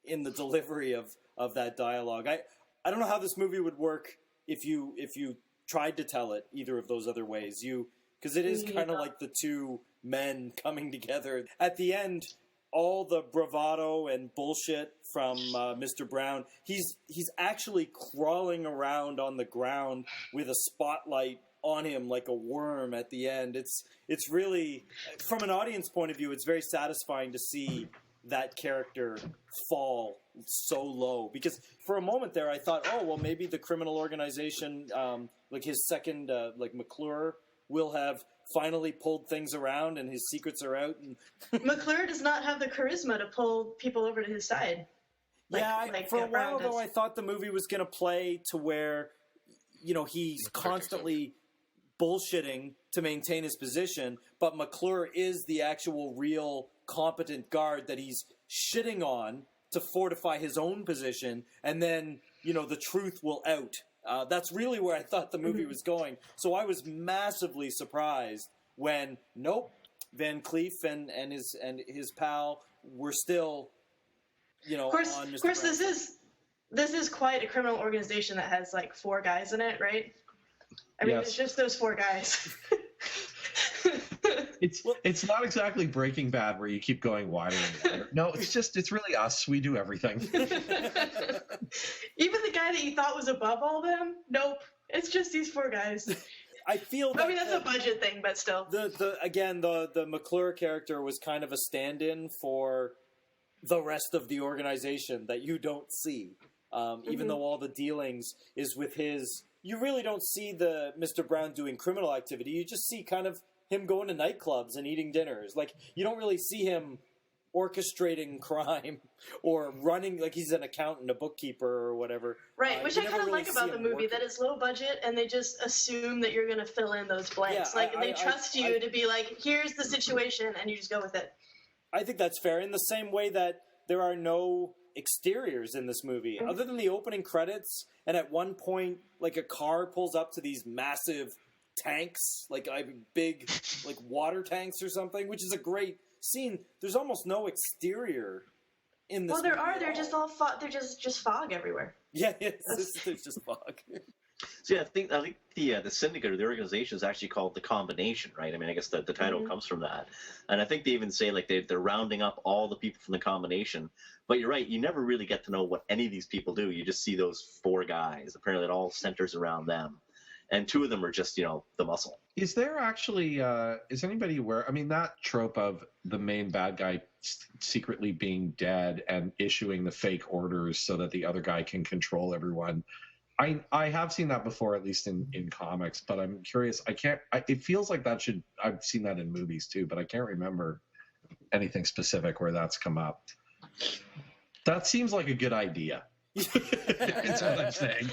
in the delivery of that dialogue. I don't know how this movie would work if you tried to tell it either of those other ways. Because it is kind of like the two men coming together. At the end, all the bravado and bullshit from Mr. Brown, he's actually crawling around on the ground with a spotlight on him like a worm at the end. It's really, from an audience point of view, it's very satisfying to see that character fall so low. Because for a moment there, I thought, oh, well, maybe the criminal organization, like his second, like McClure, will have finally pulled things around and his secrets are out. And McClure does not have the charisma to pull people over to his side. For a while, though, I thought the movie was going to play to where, he's constantly bullshitting to maintain his position, but McClure is the actual real competent guard that he's shitting on to fortify his own position, and then, the truth will out. That's really where I thought the movie was going. So I was massively surprised when, nope, Van Cleef and his pal were still, Of course, on Mr. Brown. This is quite a criminal organization that has like 4 guys in it, right? I mean, it's just those 4 guys. It's not exactly Breaking Bad where you keep going wider and wider. No, it's really us. We do everything. Even the guy that you thought was above all them, nope. It's just these 4 guys. I feel that, I mean, that's a budget thing, but still. The McClure character was kind of a stand-in for the rest of the organization that you don't see. Even though all the dealings is with his... You really don't see the Mr. Brown doing criminal activity. You just see kind of him going to nightclubs and eating dinners. Like, you don't really see him orchestrating crime or running, like he's an accountant, a bookkeeper, or whatever. Right, which I kind of like about the movie, that it's low budget and they just assume that you're going to fill in those blanks. They trust you to be like, here's the situation, and you just go with it. I think that's fair, in the same way that there are no exteriors in this movie. Other than the opening credits, and at one point, like, a car pulls up to these massive tanks, like big like water tanks or something, which is a great scene. There's almost no exterior in this. Well, there are. They're just all they're just fog everywhere. Yeah, there's just fog. So yeah, I think the syndicate or the organization is actually called the Combination, right? I mean, I guess the title comes from that, and I think they even say like they're rounding up all the people from the Combination. But you're right, you never really get to know what any of these people do. You just see those 4 guys. Apparently, it all centers around them. And 2 of them are just, the muscle. Is there actually, is anybody aware? I mean, that trope of the main bad guy secretly being dead and issuing the fake orders so that the other guy can control everyone. I have seen that before, at least in comics, but I'm curious. It feels like I've seen that in movies too, but I can't remember anything specific where that's come up. That seems like a good idea. That's what I'm saying.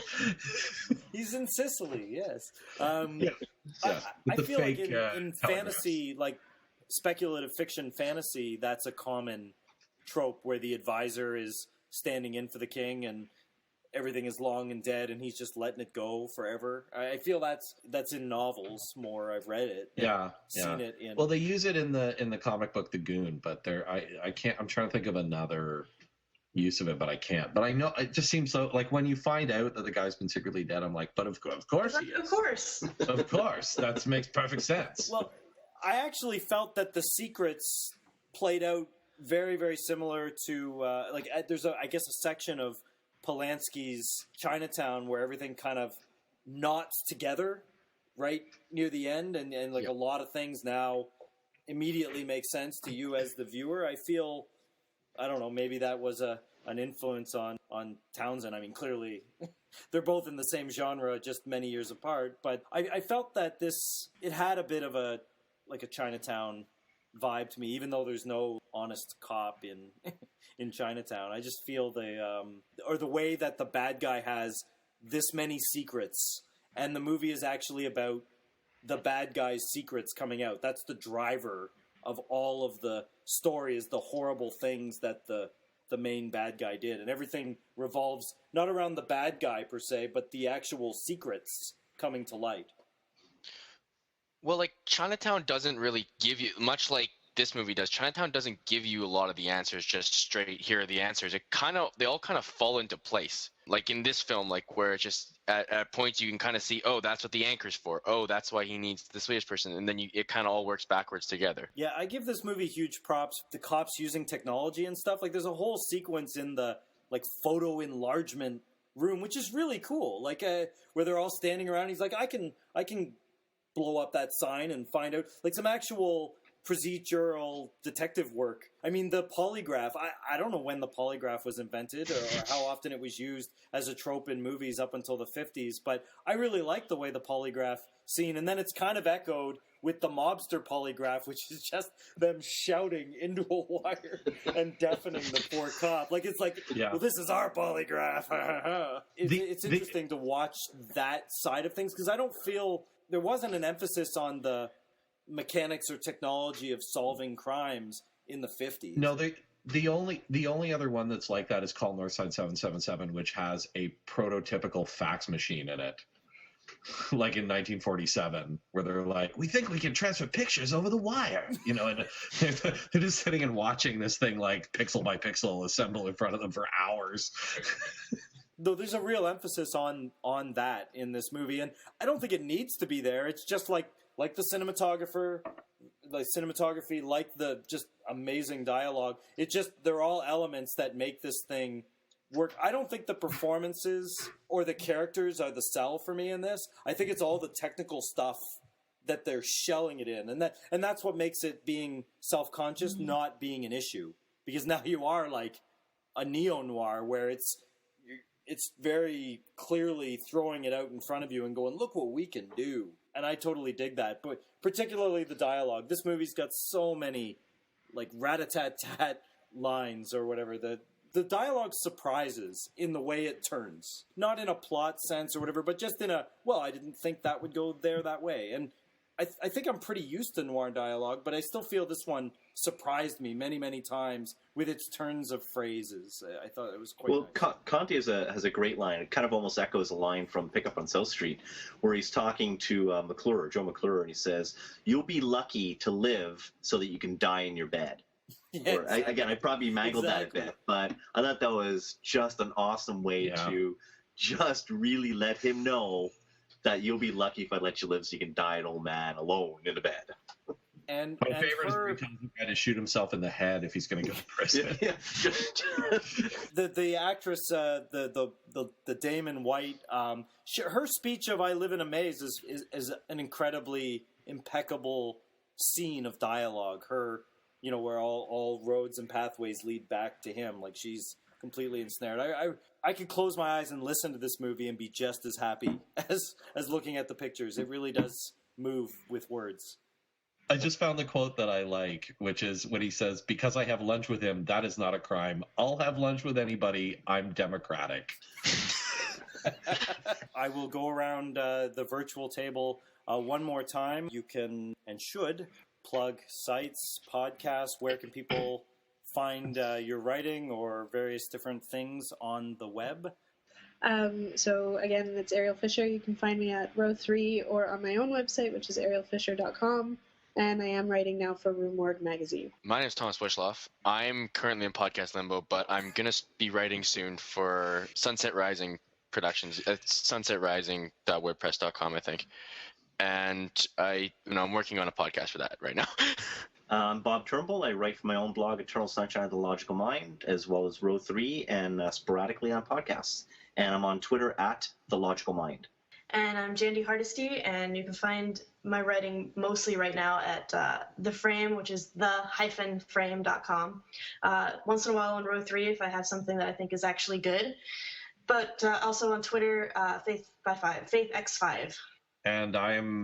He's in Sicily, yes. I feel like in fantasy, like speculative fiction fantasy, that's a common trope where the advisor is standing in for the king and everything is long and dead and he's just letting it go forever. I feel that's in novels more. I've read it. Seen it in. Well, they use it in the comic book The Goon, but I can't. I'm trying to think of another use of it, but I can't. But I know it just seems so, like, when you find out that the guy's been secretly dead, I'm like, but of course he is. Of course. That makes perfect sense. Well, I actually felt that the secrets played out very, very similar to there's I guess a section of Polanski's Chinatown where everything kind of knots together right near the end, and a lot of things now immediately make sense to you as the viewer. I feel, I don't know, maybe that was an influence on Townsend. I mean, clearly they're both in the same genre, just many years apart. But I felt that it had a bit of a Chinatown vibe to me, even though there's no honest cop in Chinatown. I just feel the way that the bad guy has this many secrets, and the movie is actually about the bad guy's secrets coming out. That's the driver of all of the story, is the horrible things that the main bad guy did. And everything revolves not around the bad guy per se, but the actual secrets coming to light. Well, like, Chinatown doesn't really give you, much like this movie does, Chinatown doesn't give you a lot of the answers just straight, here are the answers. They all kind of fall into place. Like in this film, like where it's just at points you can kind of see, oh, that's what the anchor's for. Oh, that's why he needs the Swedish person. And then it kind of all works backwards together. Yeah, I give this movie huge props. The cops using technology and stuff. Like there's a whole sequence in the like photo enlargement room, which is really cool. Like where they're all standing around. He's like, I can blow up that sign and find out like some actual procedural detective work. I mean, the polygraph, I don't know when the polygraph was invented or how often it was used as a trope in movies up until the 50s, but I really like the way the polygraph scene, and then it's kind of echoed with the mobster polygraph, which is just them shouting into a wire and deafening the poor cop. Like, it's like, well, this is our polygraph. It's interesting to watch that side of things, because I don't feel there wasn't an emphasis on the mechanics or technology of solving crimes in the 50s. No, the only other one that's like that is called Northside 777, which has a prototypical fax machine in it. Like in 1947, where they're like, we think we can transfer pictures over the wire, you know, and they're just sitting and watching this thing like pixel by pixel assemble in front of them for hours. Though there's a real emphasis on that in this movie, and I don't think it needs to be there. It's just like the cinematography, like the just amazing dialogue. They're all elements that make this thing work. I don't think the performances or the characters are the sell for me in this. I think it's all the technical stuff that they're shelling it in, and that's what makes it being self-conscious not being an issue, because now you are like a neo-noir where it's very clearly throwing it out in front of you and going, look what we can do. And I totally dig that. But particularly the dialogue. This movie's got so many like rat-a-tat-tat lines or whatever. The dialogue surprises in the way it turns. Not in a plot sense or whatever, but just in a, well, I didn't think that would go there that way. And I think I'm pretty used to noir dialogue, but I still feel this one surprised me many, many times with its turns of phrases. I thought it was quite nice. Well, Conte has a great line. It kind of almost echoes a line from Pickup on South Street, where he's talking to Joe McClure, and he says, "You'll be lucky to live so that you can die in your bed." Yeah, exactly. I probably mangled that a bit, but I thought that was just an awesome way to just really let him know that you'll be lucky if I let you live so you can die an old man alone in a bed. And my favorite is where he tells the guy to shoot himself in the head if he's going to go to prison. The actress, the Damon White, her speech of "I live in a maze" is an incredibly impeccable scene of dialogue. Her, where all roads and pathways lead back to him. Like, she's completely ensnared. I could close my eyes and listen to this movie and be just as happy as looking at the pictures. It really does move with words. I just found the quote that I like, which is when he says, "Because I have lunch with him, that is not a crime. I'll have lunch with anybody. I'm democratic." I will go around the virtual table one more time. You can and should plug sites, podcasts. Where can people find your writing or various different things on the web? So again, it's Ariel Fisher. You can find me at Row 3 or on my own website, which is arielfisher.com. And I am writing now for Rue Morgue magazine. My name is Thomas Wishloff. I'm currently in podcast limbo, but I'm going to be writing soon for Sunset Rising Productions. It's sunsetrising.wordpress.com, I think. And I'm working on a podcast for that right now. I'm Bob Turnbull. I write for my own blog, Eternal Sunshine of the Logical Mind, as well as Row 3, and sporadically on podcasts. And I'm on Twitter at The Logical Mind. And I'm Jandy Hardesty, and you can find my writing mostly right now at The Frame, which is the-frame.com. Once in a while on row 3 if I have something that I think is actually good. But also on Twitter, FaithX5. And I am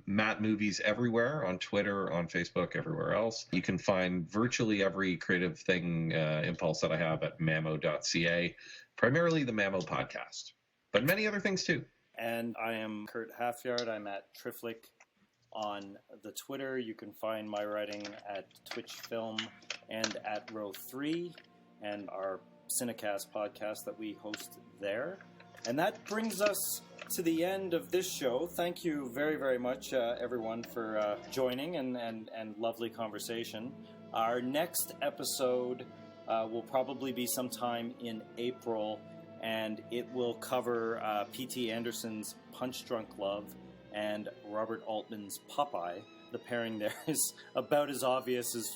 Matt Movies everywhere, on Twitter, on Facebook, everywhere else. You can find virtually every creative thing, impulse that I have at mammo.ca, primarily the Mammo podcast, but many other things too. And I am Kurt Halfyard. I'm at Triflick on the Twitter. You can find my writing at Twitch Film and at Row 3 and our Cinecast podcast that we host there. And that brings us to the end of this show. Thank you very, very much, everyone, for joining and lovely conversation. Our next episode will probably be sometime in April, and it will cover P.T. Anderson's Punch Drunk Love and Robert Altman's Popeye. The pairing there is about as obvious as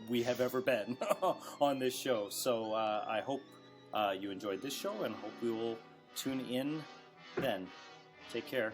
we have ever been on this show. So I hope you enjoyed this show, and hope we will tune in then. Take care.